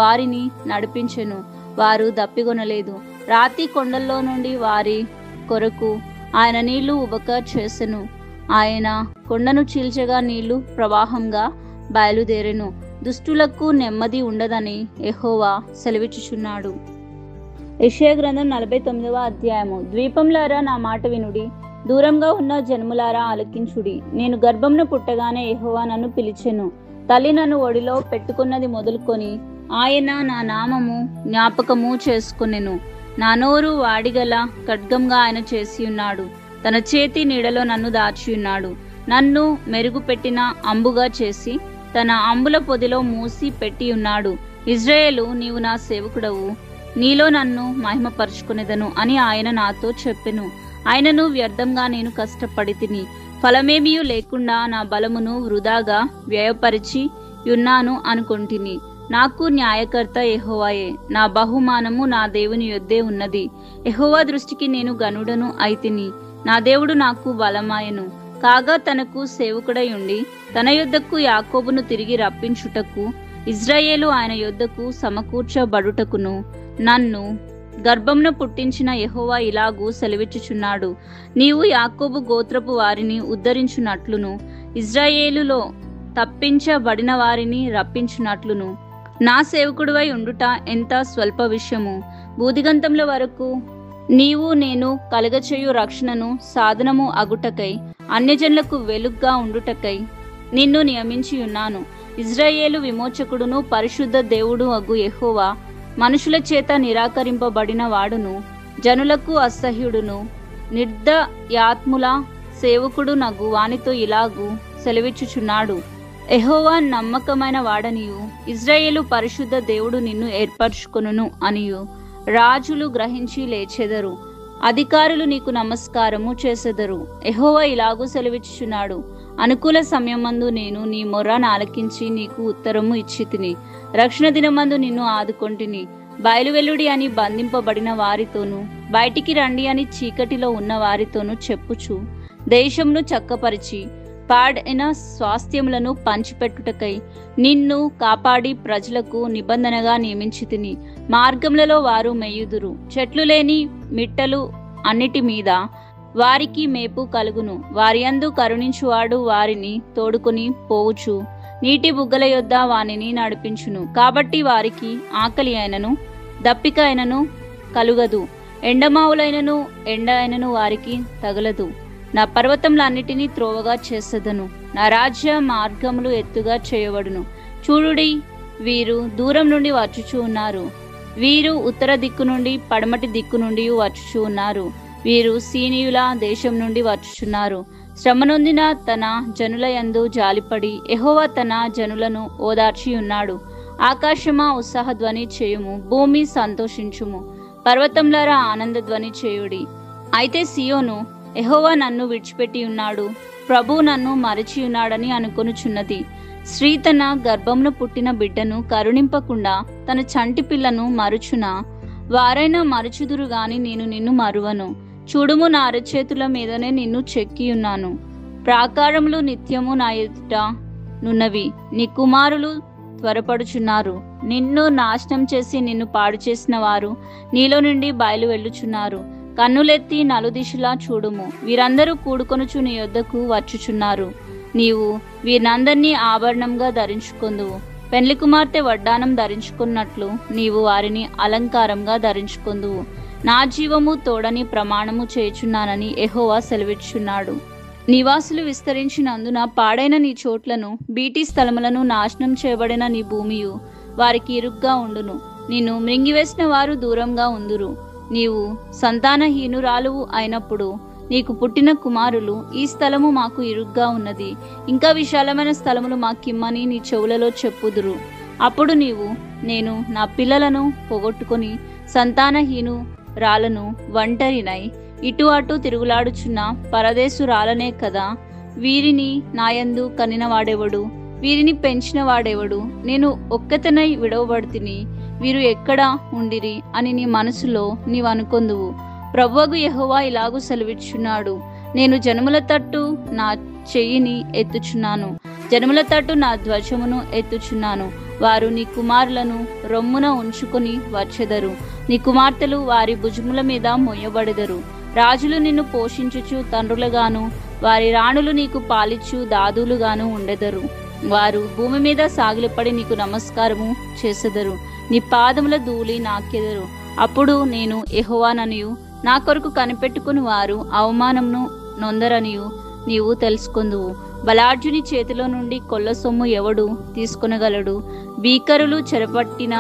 Speaker 1: వారిని నడిపించెను, వారు దప్పిగొనలేదు. రాతి కొండల్లో నుండి వారి కొరకు ఆయన నీళ్లు ఉబక చేసెను. ఆయన కొండను చీల్చగా నీళ్లు ప్రవాహంగా బయలుదేరెను. దుష్టులకు నెమ్మది ఉండదని యెహోవా సెలవిచ్చుచున్నాడు. యెషయా గ్రంథం 49వ అధ్యాయము. ద్వీపంలారా నా మాట వినుడి, దూరంగా ఉన్న జనములారా ఆలకించుడి. నేను గర్భంను పుట్టగానే యెహోవా నన్ను పిలిచెను. తల్లి నన్ను ఒడిలో పెట్టుకున్నది మొదలుకొని ఆయన నా నామము జ్ఞాపకము చేసుకొనెను. నా నోరు వాడిగల ఖడ్గంగా ఆయన చేసి ఉన్నాడు. తన చేతి నీడలో నన్ను దాచి ఉన్నాడు. నన్ను మెరుగుపెట్టిన అంబుగా చేసి తన అంబుల పొదిలో మూసి పెట్టి ఉన్నాడు. ఇజ్రాయేలు, నీవు నా సేవకుడవు, నీలో నన్ను మహిమపరుచుకునేదను అని ఆయన నాతో చెప్పెను. ఆయనను వ్యర్థంగా నేను కష్టపడి తిని ఫలమేమియూ లేకుండా నా బలమును వృధాగా వ్యయపరిచి ఉన్నాను అనుకొంటిని. నాకు న్యాయకర్త యెహోవాయే, నా బహుమానము నా దేవుని యొద్దే ఉన్నది. యెహోవా దృష్టికి నేను గనుడను అయితిని. నా దేవుడు నాకు బలమాయను. కాగా తనకు సేవకుడై ఉండి తన యొద్దకు యాకోబును తిరిగి రప్పించుటకు, ఇజ్రాయేలు ఆయన యొద్దకు సమకూర్చబడుటకును నన్ను గర్భంను పుట్టించిన యెహోవా ఇలాగూ సెలవిచ్చుచున్నాడు. నీవు యాకోబు గోత్రపు వారిని ఉద్ధరించునట్లును, ఇజ్రాయేలులో తప్పించబడిన వారిని రప్పించునట్లును నా సేవకుడివై ఉండుట ఎంత స్వల్ప విషయము. భూదిగంతముల వరకు నీవు నేను కలగచేయు రక్షణను సాధనము అగుటకై, అన్యజనులకు వెలుగ్గా ఉండుటకై నిన్ను నియమించి ఉన్నాను. ఇజ్రాయేలు విమోచకుడును పరిశుద్ధ దేవుడు అగు యెహోవా మనుషుల చేత నిరాకరింపబడిన వాడును, జనులకు అసహ్యుడును, నిర్దయాత్ముల సేవకుడు నగు వానితో ఇలాగూ సెలవిచ్చుచున్నాడు. యెహోవా నమ్మకమైన వాడనియు, ఇజ్రాయేలు పరిశుద్ధ దేవుడు నిన్ను ఏర్పరచుకొనును అనియు రాజులు గ్రహించి లేచెదరు, అధికారులు నీకు నమస్కారము చేసెదరు. యెహోవా ఇలాగూ సెలవిచ్చుచున్నాడు. అనుకూల సమయమందు నేను నీ మొర్రను ఆలకించి నీకు ఉత్తరము ఇచ్చితిని. రక్షణ దినమందు నిన్ను ఆదుకొంటిని. బయలువెల్లుడి అని బంధింపబడిన వారితోనూ, బయటికి రండి అని చీకటిలో ఉన్న వారితోనూ చెప్పుచు, దేశమును చక్కపరిచి పాడైన స్వాస్థ్యములను పంచిపెట్టుటకై నిన్ను కాపాడి ప్రజలకు నిబంధనగా నియమించితిని. మార్గములలో వారు మెయ్యుదురు. చెట్లు లేని మిట్టలు అన్నిటి మీద వారికి మేపు కలుగును. వారి యందు కరుణించువాడు వారిని తోడుకొని పోవుచు నీటి బుగ్గల యొద్ద వానిని నడిపించును. కాబట్టి వారికి ఆకలి అయినను దప్పిక అయినను కలుగదు. ఎండమావులైనను ఎండ అయినను వారికి తగలదు. నా పర్వతములన్నిటినీ త్రోవగా చేసెదను. నా రాజ్య మార్గములు ఎత్తుగా చేయబడును. చూడుడి, వీరు దూరం నుండి వచ్చుచూ ఉన్నారు. వీరు ఉత్తర దిక్కు నుండి పడమటి దిక్కు నుండి వచ్చుచూ ఉన్నారు. వీరు సీనీయుల దేశం నుండి వచ్చుచున్నారు. శ్రమనొందిన తన జనుల యందు జాలిపడి యెహోవా తన జనులను ఓదార్చి ఉన్నాడు. ఆకాశమా ఉత్సాహధ్వని చేయుము, భూమి సంతోషించుము, పర్వతములారా ఆనందధ్వని చేయుడి. అయితే సియోను, యెహోవా నన్ను విడిచిపెట్టి ఉన్నాడు, ప్రభువు నన్ను మరచి ఉన్నాడని అనుకొనుచున్నది. స్త్రీ తన గర్భమును పుట్టిన బిడ్డను కరుణింపకుండా తన చంటి పిల్లను మరుచునా? వారైనా మరుచుదురు గాని నేను నిన్ను మరువను. చూడుము, నా అరచేతుల మీదనే నిన్ను చెక్కి ఉన్నాను. ప్రాకారములు నిత్యము నా ఎదుట నున్నవి. నీ కుమారులు త్వరపడుచున్నారు. నిన్ను నాశనం చేసి నిన్ను పాడు చేసిన వారు నీలో నుండి బయలు వెళ్ళుచున్నారు. కన్నులెత్తి నలుదిశలా చూడుము. వీరందరూ కూడుకొనుచు నీ యొద్దకు వచ్చుచున్నారు. నీవు వీరినందరినీ ఆభరణంగా ధరించుకొందువు. పెండ్లి కుమార్తె వడ్డానం ధరించుకున్నట్లు నీవు వారిని అలంకారంగా ధరించుకొందువు. నా జీవము తోడని ప్రమాణము చేయుచున్నానని యెహోవా సెలవిచ్చుచున్నాడు. నివాసులు విస్తరించినందున పాడైన నీ చోట్లను, బీటి స్థలములను, నాశనం చేయబడిన నీ భూమియు వారికి ఇరుగ్గా ఉండును. నిన్ను మృంగివేసిన వారు దూరంగా ఉందురు. నీవు సంతానహీనురాలువు అయినప్పుడు నీకు పుట్టిన కుమారులు, ఈ స్థలము మాకు ఇరుగ్గా ఉన్నది, ఇంకా విశాలమైన స్థలములు మాకిమ్మని నీ చెవులలో చెప్పుదురు. అప్పుడు నీవు, నేను నా పిల్లలను పోగొట్టుకొని సంతానహీనురాలను ఒంటరినై ఇటు అటు తిరుగులాడుచున్న పరదేశురాలనే కదా. వీరిని నాయందు కనినవాడెవడు? వీరిని పెంచిన వాడెవడు? నేను ఒక్కతనై విడవబడితిని, వీరు ఎక్కడ ఉండిరి అని నీ మనసులో నీవనుకొందువు. ప్రభువగు యెహోవా ఇలాగు సెలవిచ్చున్నాడు. నేను జనముల తట్టు నా చెయ్యిని ఎత్తుచున్నాను. జనముల తట్టు నా ధ్వజమును ఎత్తుచున్నాను. వారు నీ కుమారులను రొమ్మున ఉంచుకొని వచ్చెదరు. నీ కుమార్తెలు వారి భుజముల మీద మొయ్యబడెదరు. రాజులు నిన్ను పోషించుచు తండ్రులుగాను, వారి రాణులు నీకు పాలిచ్చు దాదులుగాను ఉండెదరు. వారు భూమి మీద సాగిలపడి నీకు నమస్కారము చేసెదరు. నీ పాదముల ధూళి నాకెదరు. అప్పుడు నేను యెహోవాననియు, నా కొరకు కనిపెట్టుకుని వారు అవమానమును నొందరనియు నీవు తెలుసుకొందువు. బలాఢ్యుని చేతిలో నుండి కొల్ల సొమ్ము ఎవడు తీసుకొనగలడు? భీకరులు చెరపట్టిన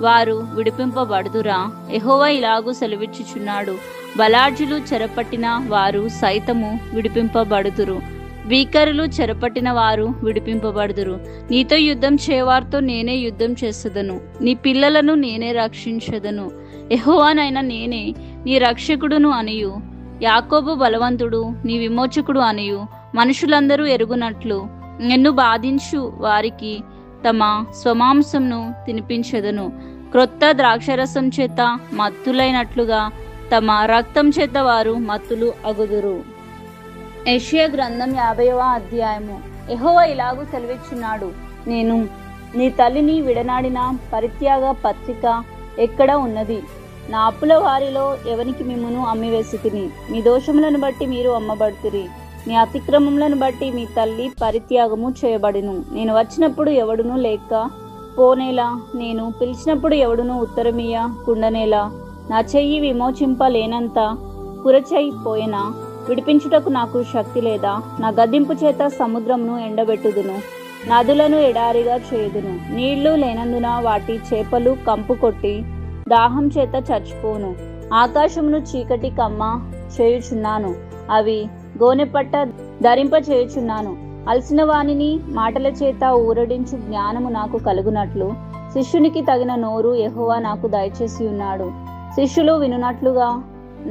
Speaker 1: వారు విడిపింపబడుదురా? యెహోవా ఇలాగు సెలవిచ్చుచున్నాడు, బలాఢ్యులు చెరపట్టిన వారు సైతము విడిపింపబడుదురు. భీకరులు చెరపట్టిన వారు విడిపింపబడుదురు. నీతో యుద్ధం చేయవారితో నేనే యుద్ధం చేసేదను. నీ పిల్లలను నేనే రక్షించదను. యెహోవానైన నేనే నీ రక్షకుడును అనియు, యాకోబు బలవంతుడు నీ విమోచకుడు అనియు మనుషులందరూ ఎరుగునట్లు నిన్ను బాధించు వారికి తమ స్వమాంసంను తినిపించెదను. క్రొత్త ద్రాక్షరసం చేత మత్తులైనట్లుగా తమ రక్తం చేత వారు మత్తులు అగుదురు. యెషయా గ్రంథం 50వ అధ్యాయము. యెహోవా ఇలాగు సెలవిచ్చున్నాడు, నేను నీ తల్లిని విడనాడిన పరిత్యాగ పత్రిక ఎక్కడ ఉన్నది? నా అప్పుల వారిలో ఎవనికి మిమ్మును అమ్మివేసితిని? మీ దోషములను బట్టి మీరు అమ్మబడుతిరి. మీ అతిక్రమములను బట్టి మీ తల్లి పరిత్యాగము చేయబడిను. నేను వచ్చినప్పుడు ఎవడునూ లేక పోనేలా, నేను పిలిచినప్పుడు ఎవడునూ ఉత్తరమీయ కుండనేలా? నా చెయ్యి విమోచింపలేనంత కురచైపోయినా విడిపించుటకు నాకు శక్తి లేదా? నా గద్దింపు చేత సముద్రమును ఎండబెట్టుదును, నదులను ఎడారిగా చేయుదును. నీళ్లు లేనందున వాటి చేపలు కంపు కొట్టి దాహం చేత చచ్చిపోను. ఆకాశమును చీకటి కమ్మ చేయుచున్నాను, అవి గోనెపట్ట ధరింప చేయుచున్నాను. అలసిన వానిని మాటల చేత ఊరడించు జ్ఞానము నాకు కలుగునట్లు శిష్యునికి తగిన నోరు యెహోవా నాకు దయచేసి ఉన్నాడు. శిష్యులు వినునట్లుగా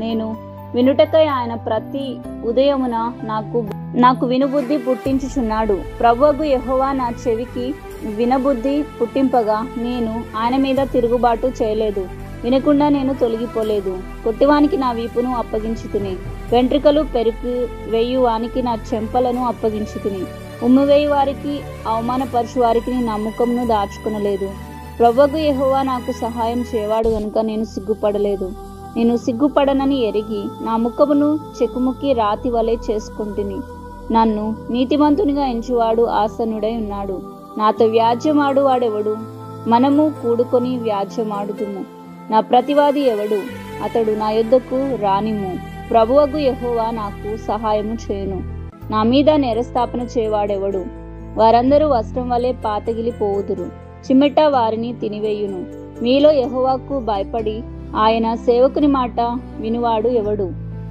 Speaker 1: నేను వినుటకై ఆయన ప్రతి ఉదయమున నాకు వినుబుద్ధి పుట్టించుచున్నాడు. ప్రభువగు యెహోవా నా చెవికి వినబుద్ధి పుట్టింపగా నేను ఆయన మీద తిరుగుబాటు చేయలేదు. వినకుండా నేను తొలగిపోలేదు. కొట్టివానికి నా వీపును అప్పగించి తిని, వెంట్రుకలు పెరుగు వేయువానికి నా చెంపలను అప్పగించి తిని, ఉమ్ము వేయి వారికి అవమానపరచు వారికి నా ముఖమును దాచుకొనలేదు. ప్రభువగు యెహోవా నాకు సహాయం చేయవాడు గనుక నేను సిగ్గుపడలేదు. నేను సిగ్గుపడనని ఎరిగి నా ముఖమును చెకుముకి రాతి వలె చేసుకుంటుని. నన్ను నీతిమంతునిగా ఎంచువాడు ఆసనుడై ఉన్నాడు. నాతో వ్యాజ్యమాడు వాడెవడు? మనము కూడుకొని వ్యాజ్యమాడుదుము. నా ప్రతివాది ఎవడు? అతడు నా యొద్దకు రానిమ్ము. ప్రభువగు యెహోవా నాకు సహాయము చేయును. నా మీద నేరస్థాపన చేయవాడెవడు? వారందరూ వస్త్రం వలె పాతగిలిపోవుదురు. చిమ్మెట వారిని తినివేయును. మీలో యెహోవాకు భయపడి ఆయన సేవకుని మాట వినువాడు ఎవడు?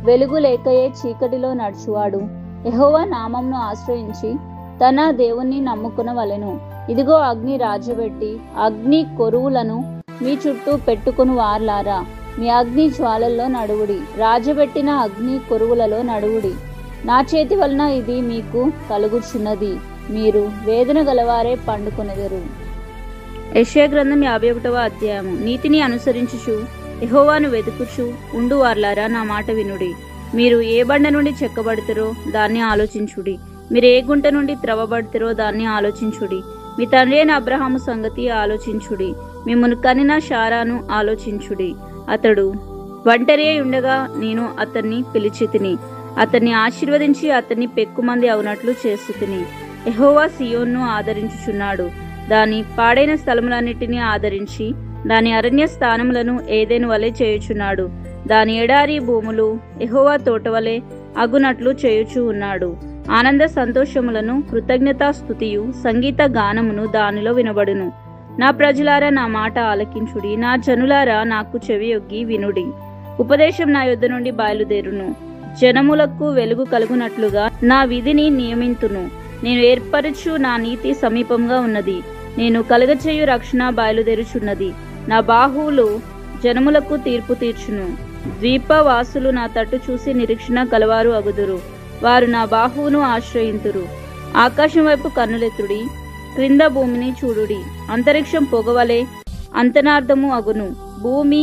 Speaker 1: వెలుగు లేకయే చీకటిలో నడుచువాడు యెహోవా నామమును ఆశ్రయించి తన దేవుణ్ణి నమ్ముకొనవలెను. ఇదిగో అగ్ని రాజబెట్టి అగ్ని కొరువులను మీ చుట్టూ పెట్టుకుని వార్లారా, మీ అగ్ని జ్వాలల్లో నడువుడి, రాజబెట్టిన అగ్ని కొరువులలో నడువుడి. నా చేతి వలన ఇది మీకు కలుగుచున్నది, మీరు వేదన గలవారే పండుకొనెదరు. యెషయా గ్రంథం 51వ అధ్యాయము. నీతిని అనుసరించుచు యెహోవాను వెతుకుచు ఉండు వార్లారా, నా మాట వినుడి. మీరు ఏ బండ నుండి చెక్కబడతారో దాన్ని ఆలోచించుడి. మీరు ఏ గుంట నుండి త్రవ్వబడతారో దాన్ని ఆలోచించుడి. మీ తండ్రి అయిన అబ్రహాము సంగతి ఆలోచించుడి. మిమ్మును కనిన శారాను ఆలోచించుడి. అతడు ఒంటరి అయి ఉండగా నేను అతన్ని పిలిచితిని. అతన్ని ఆశీర్వదించి అతన్ని పెక్కుమంది అవునట్లు చేసితిని. యెహోవా సియోన్ను ఆదరించుచున్నాడు. దాని పాడైన స్థలములన్నిటినీ ఆదరించి దాని అరణ్య స్థానములను ఏదెను వలె చేయుచున్నాడు. దాని ఎడారి భూములు యెహోవా తోటవలె అగునట్లు చేయుచు ఉన్నాడు. ఆనంద సంతోషములను కృతజ్ఞతాస్తుతియు సంగీత గానమును దానిలో వినబడును. నా ప్రజలారా నా మాట ఆలకించుడి, నా జనులారా నాకు చెవియొగ్గి వినుడి. ఉపదేశం నా యొద్ద నుండి బయలుదేరును. జనములకు వెలుగు కలుగునట్లుగా నా విధిని నియమింతును. నేను ఏర్పరచు నా నీతి సమీపంగా ఉన్నది. నేను కలగచేయు రక్షణ బయలుదేరుచున్నది. నా బాహువులు జనములకు తీర్పు తీర్చును. ద్వీపవాసులు నా తట్టు చూసి నిరీక్షణ కలవారు అగుదురు. వారు నా బాహువును ఆశ్రయింతురు. ఆకాశం వైపు కన్నులెత్తుడి, క్రింద భూమిని చూడుడి. అంతరిక్షం పొగవలే అంతనార్థము అగును, భూమి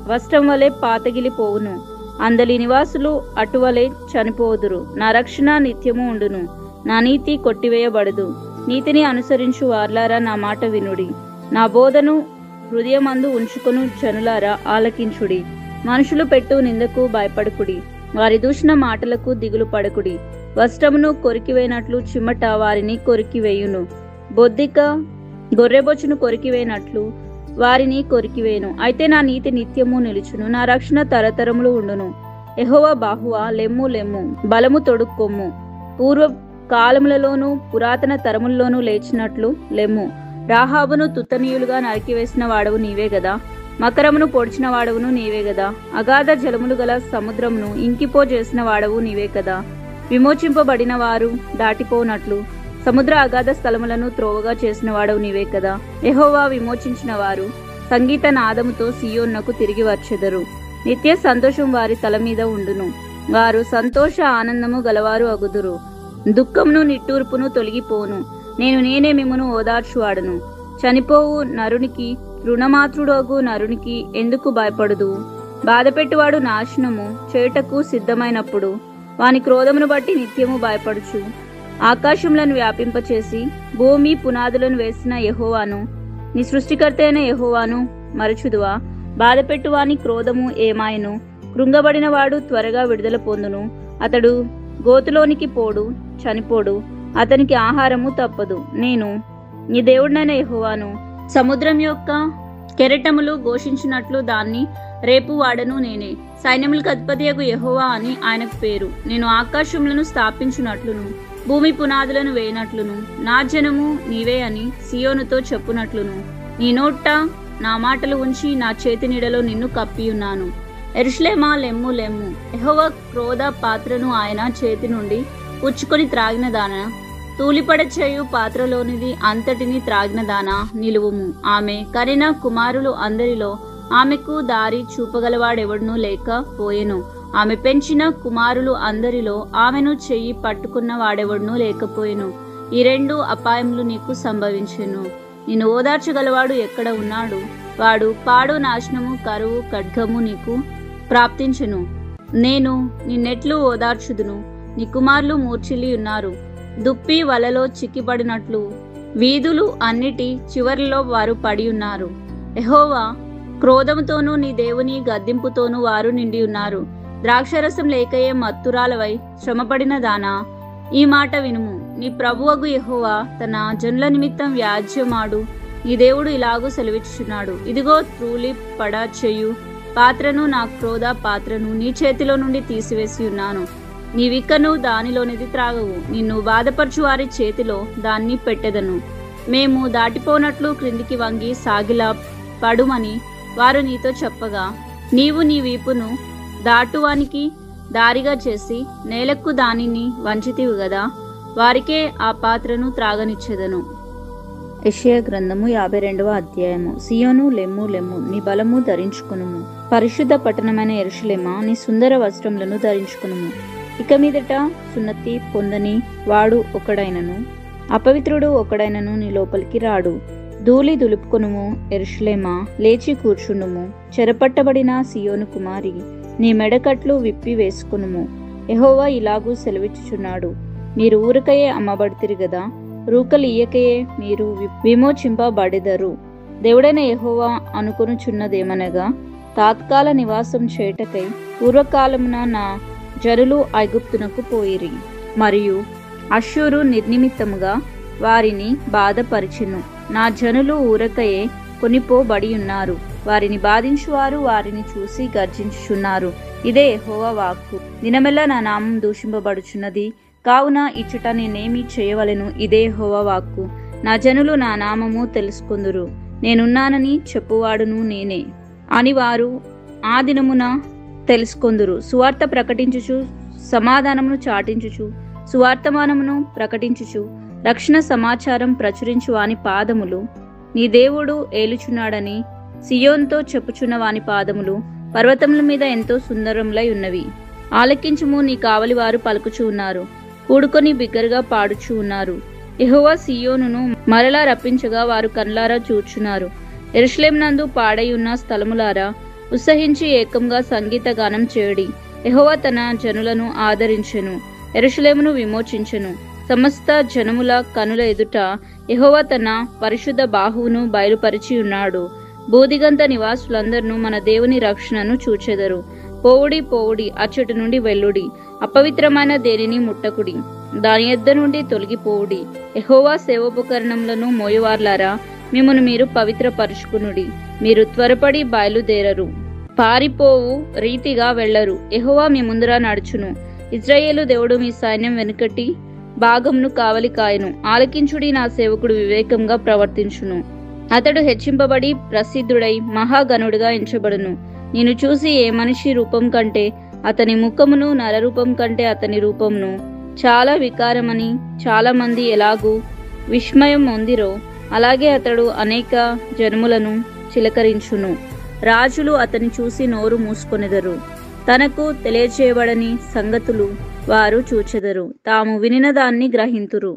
Speaker 1: వస్త్రం వలె పాతగిలిపోవును. అందలి నివాసులు అటువలే చనిపోదురు. నా రక్షణ నిత్యము ఉండును. నా నీతి కొట్టివేయబడదు. నీతిని అనుసరించు వార్లారా నా మాట వినుడి. నా బోధను హృదయమందు ఉంచుకొను జనులారా ఆలకించుడి. మనుషులు పెట్టు నిందకు భయపడకుడి. వారి దూషణ మాటలకు దిగులు పడకుడి. వస్త్రమును కొరికివేయనట్లు చిమ్మట వారిని కొరికివేయును. బొద్దిక గొర్రెబొచ్చును కొరికివేయనట్లు వారిని కొరికివేయును. అయితే నా నీతి నిత్యము నిలుచును, నా రక్షణ తరతరములు ఉండును. యెహోవా బాహువా, లెమ్ము లెమ్ము, బలము తొడుక్కొమ్ము. పూర్వ కాలములలోనూ పురాతన తరముల్లోనూ లేచినట్లు లెమ్ము. రాహాబును తుత్తనీయులుగా నరికివేసిన వాడవు నీవే గదా. మకరమును పొడిచిన వాడవును నీవే గదా. అగాధ జలములు గల సముద్రమును ఇంకిపో చేసిన వాడవు నీవే కదా. విమోచింపబడిన వారు దాటిపోనట్లు సముద్ర అగాధ స్థలములను త్రోవగా చేసిన వాడవు నీవే కదా. యెహోవా విమోచించిన వారు సంగీత నాదముతో సియోనునకు తిరిగి వచ్చెదరు. నిత్య సంతోషం వారి తల మీద ఉండును. వారు సంతోష ఆనందము గలవారు అగుదురు. దుఃఖమును నిట్టూర్పును తొలగిపోను. నేనే మిమ్మును ఓదార్చువాడను. చనిపోవు నరునికి, రుణమాత్రుడోగు నరునికి ఎందుకు భయపడుదు? బాధపెట్టువాడు నాశనము చేయుటకు సిద్ధమైనప్పుడు వాని క్రోధమును బట్టి నిత్యము భయపడుచు. ఆకాశములను వ్యాపింపచేసి భూమి పునాదులను వేసిన యెహోవాను, నీ సృష్టికర్త అయిన యెహోవాను మరచుదువా? బాధపెట్టువాని క్రోధము ఏమాయను? కృంగబడిన వాడు త్వరగా విడుదల పొందును. అతడు గోతులోనికి పోడు, చనిపోడు. అతనికి ఆహారము తప్పదు. నేను నీ దేవుడినైన యెహోవాను. సముద్రం యొక్క కెరటములు ఘోషించినట్లు దాన్ని రేపు వాడను నేనే. సైన్యములకు అధిపతియగు యెహోవా అని ఆయనకు పేరు. నేను ఆకాశములను స్థాపించునట్లును భూమి పునాదులను వేయనట్లును నా జనము నీవే అని సియోనుతో చెప్పునట్లును నీ నోట నా మాటలు ఉంచి నా చేతి నీడలో నిన్ను కప్పియున్నాను. యెరూషలేమా, లెమ్ము లెమ్ము. యెహోవా క్రోధ పాత్రను ఆయన చేతి నుండి పుచ్చుకొని త్రాగిన దానా, తూలిపడ చేయు పాత్రలోనిది అంతటిని త్రాగిన దానా నిలువుము. ఆమె కనిన కుమారులు అందరిలో ఆమెకు దారి చూపగలవాడెవడునూ లేకపోయెను. ఆమె పెంచిన కుమారులు అందరిలో ఆమెను చెయ్యి పట్టుకున్న వాడెవడునూ లేకపోయెను. ఈ రెండు అపాయములు నీకు సంభవించెను. నిన్ను ఓదార్చగలవాడు ఎక్కడ ఉన్నాడు? వాడు పాడు, నాశనము, కరువు, ఖడ్గము నీకు ప్రాప్తించెను. నేను నిన్నెట్లు ఓదార్చుదును? నీ కుమారులు మూర్ఛిల్లి ఉన్నారు. దుప్పి వలలో చిక్కిపడినట్లు వీధులు అన్నిటి చివర్లలో వారు పడి ఉన్నారు. యెహోవా క్రోధముతోనూ నీ దేవుని గద్దింపుతోనూ వారు నిండి ఉన్నారు. ద్రాక్షరసం లేకయే మత్తురాలవై శ్రమపడిన దానా, ఈ మాట వినుము. నీ ప్రభువగు యెహోవా తన జనుల నిమిత్తం వ్యాజ్యమాడు. నీ దేవుడు ఇలాగూ సెలవిచ్చుచున్నాడు. ఇదిగో త్రూలి పడ చేయు పాత్రను, నా క్రోధ పాత్రను నీ చేతిలో నుండి తీసివేసి ఉన్నాను. నీవిక్కను దానిలోనిది త్రాగవు. నిన్ను బాధపరచు వారి చేతిలో దాన్ని పెట్టెదను. మేము దాటిపోనట్లు క్రిందికి వంగి సాగిలా పడుమని వారు నీతో చెప్పగా, నీవు నీ వీపును దాటువానికి దారిగా చేసి నేలకు దానిని వంచితివి గదా. వారికే ఆ పాత్రను త్రాగనిచ్చెదను. యెషయా గ్రంథము 52వ అధ్యాయము. సియోను, లెమ్ము లెమ్ము, నీ బలము ధరించుకునుము. పరిశుద్ధ పట్టణమైన యెరూషలేమా, నీ సుందర వస్త్రములను ధరించుకునుము. ఇక మీదట సున్నతి పొందని వాడు ఒకడైనను, అపవిత్రుడు ఒకడైనను నీ లోపలికి రాడు. ధూళి దులుపుకొనుము యెరూషలేమా, లేచి కూర్చుండుము. చెరపట్టబడిన సియోను కుమారి, నీ మెడకట్లు విప్పి వేసుకునుము. యెహోవా ఇలాగూ సెలవిచ్చుచున్నాడు. మీరు ఊరకయే అమ్మబడితిరి గదా, రూకలు ఇయ్యకయే మీరు విమోచింపబడెదరు. దేవుడైన యెహోవా అనుకొనుచున్నదేమనగా, తాత్కాల నివాసం చేయుటకై పూర్వకాలమున నా జనులు ఐగుప్తునకు పోయిరి, మరియు అష్షూరు నిర్నిమిత్తముగా వారిని బాధపరిచెను. నా జనులు ఊరకయే కొనిపోబడి ఉన్నారు. వారిని బాధించువారు వారిని చూసి గర్జించుచున్నారు. ఇదే యెహోవా వాక్కు. దినమెల్లా నా నామం దూషింపబడుచున్నది కావున ఇచ్చట నేనేమి చేయవలెను? ఇదే యెహోవా వాక్కు. నా జనులు నా నామము తెలుసుకొందురు. నేనున్నానని చెప్పువాడును నేనే అని వారు ఆ దినమున తెలుసుకొందురు. సువార్త ప్రకటించుచు, సమాధానమును చాటించుచు, సువార్తమానమును ప్రకటించుచు, రక్షణ సమాచారం ప్రచురించు వాని పాదములు నీ దేవుడు ఏలుచున్నాడని సియోన్తో చెప్పుచున్న వాని పాదములు పర్వతముల మీద ఎంతో సుందరములై ఉన్నవి. ఆలకించుము, నీ కావలి వారు పలుకుచూ ఉన్నారు. కూడుకొని బిగ్గరగా పాడుచూ ఉన్నారు. యెహోవా సియోనును మరలా రప్పించగా వారు కన్లారా చూచున్నారు. యెరూషలేము నందు పాడై ఉన్న స్థలములారా, ఉత్సహించి ఏకంగా సంగీత గానం చేయుడి. యెహోవా తన జనులను ఆదరించెను, యెరూషలేమును విమోచించెను. సమస్త జనముల కనుల ఎదుట యెహోవా తన పరిశుద్ధ బాహువును బయలుపరిచి ఉన్నాడు. బోధిగంత నివాసులందరూ మన దేవుని రక్షణను చూచెదరు. పోవుడి పోవుడి, అచ్చటి నుండి వెళ్ళుడి, అపవిత్రమైన దేనిని ముట్టకుడి, దాని యొద్ద నుండి తొలగిపోవుడి. యెహోవా సేవోపకరణములను మోయవార్లారా, మిమ్మును మీరు పవిత్రపరుచుకునుడి. మీరు త్వరపడి బయలుదేరరు, పారిపోవు రీతిగా వెళ్ళరు. యెహోవా మీ ముందర నడుచును. ఇశ్రాయేలు దేవుడు మీ సైన్యం వెనుకటి భాగమును కావలి కాయను. ఆలకించుడి, నా సేవకుడు వివేకంగా ప్రవర్తించును. అతడు హెచ్చింపబడి ప్రసిద్ధుడై మహాగణుడిగా ఎంచబడును. నేను చూసి ఏ మనిషి రూపం కంటే అతని ముఖమును, నరరూపం కంటే అతని రూపమును చాలా వికారమని చాలా మంది ఎలాగూ విస్మయం పొందిరో అలాగే అతడు అనేక జనములను చిలకరించును. రాజులు అతని చూసి నోరు మూసుకొనెదరు. తనకు తెలియచేయబడని సంగతులు వారు చూచెదరు, తాము వినిన దాన్ని గ్రహింతురు.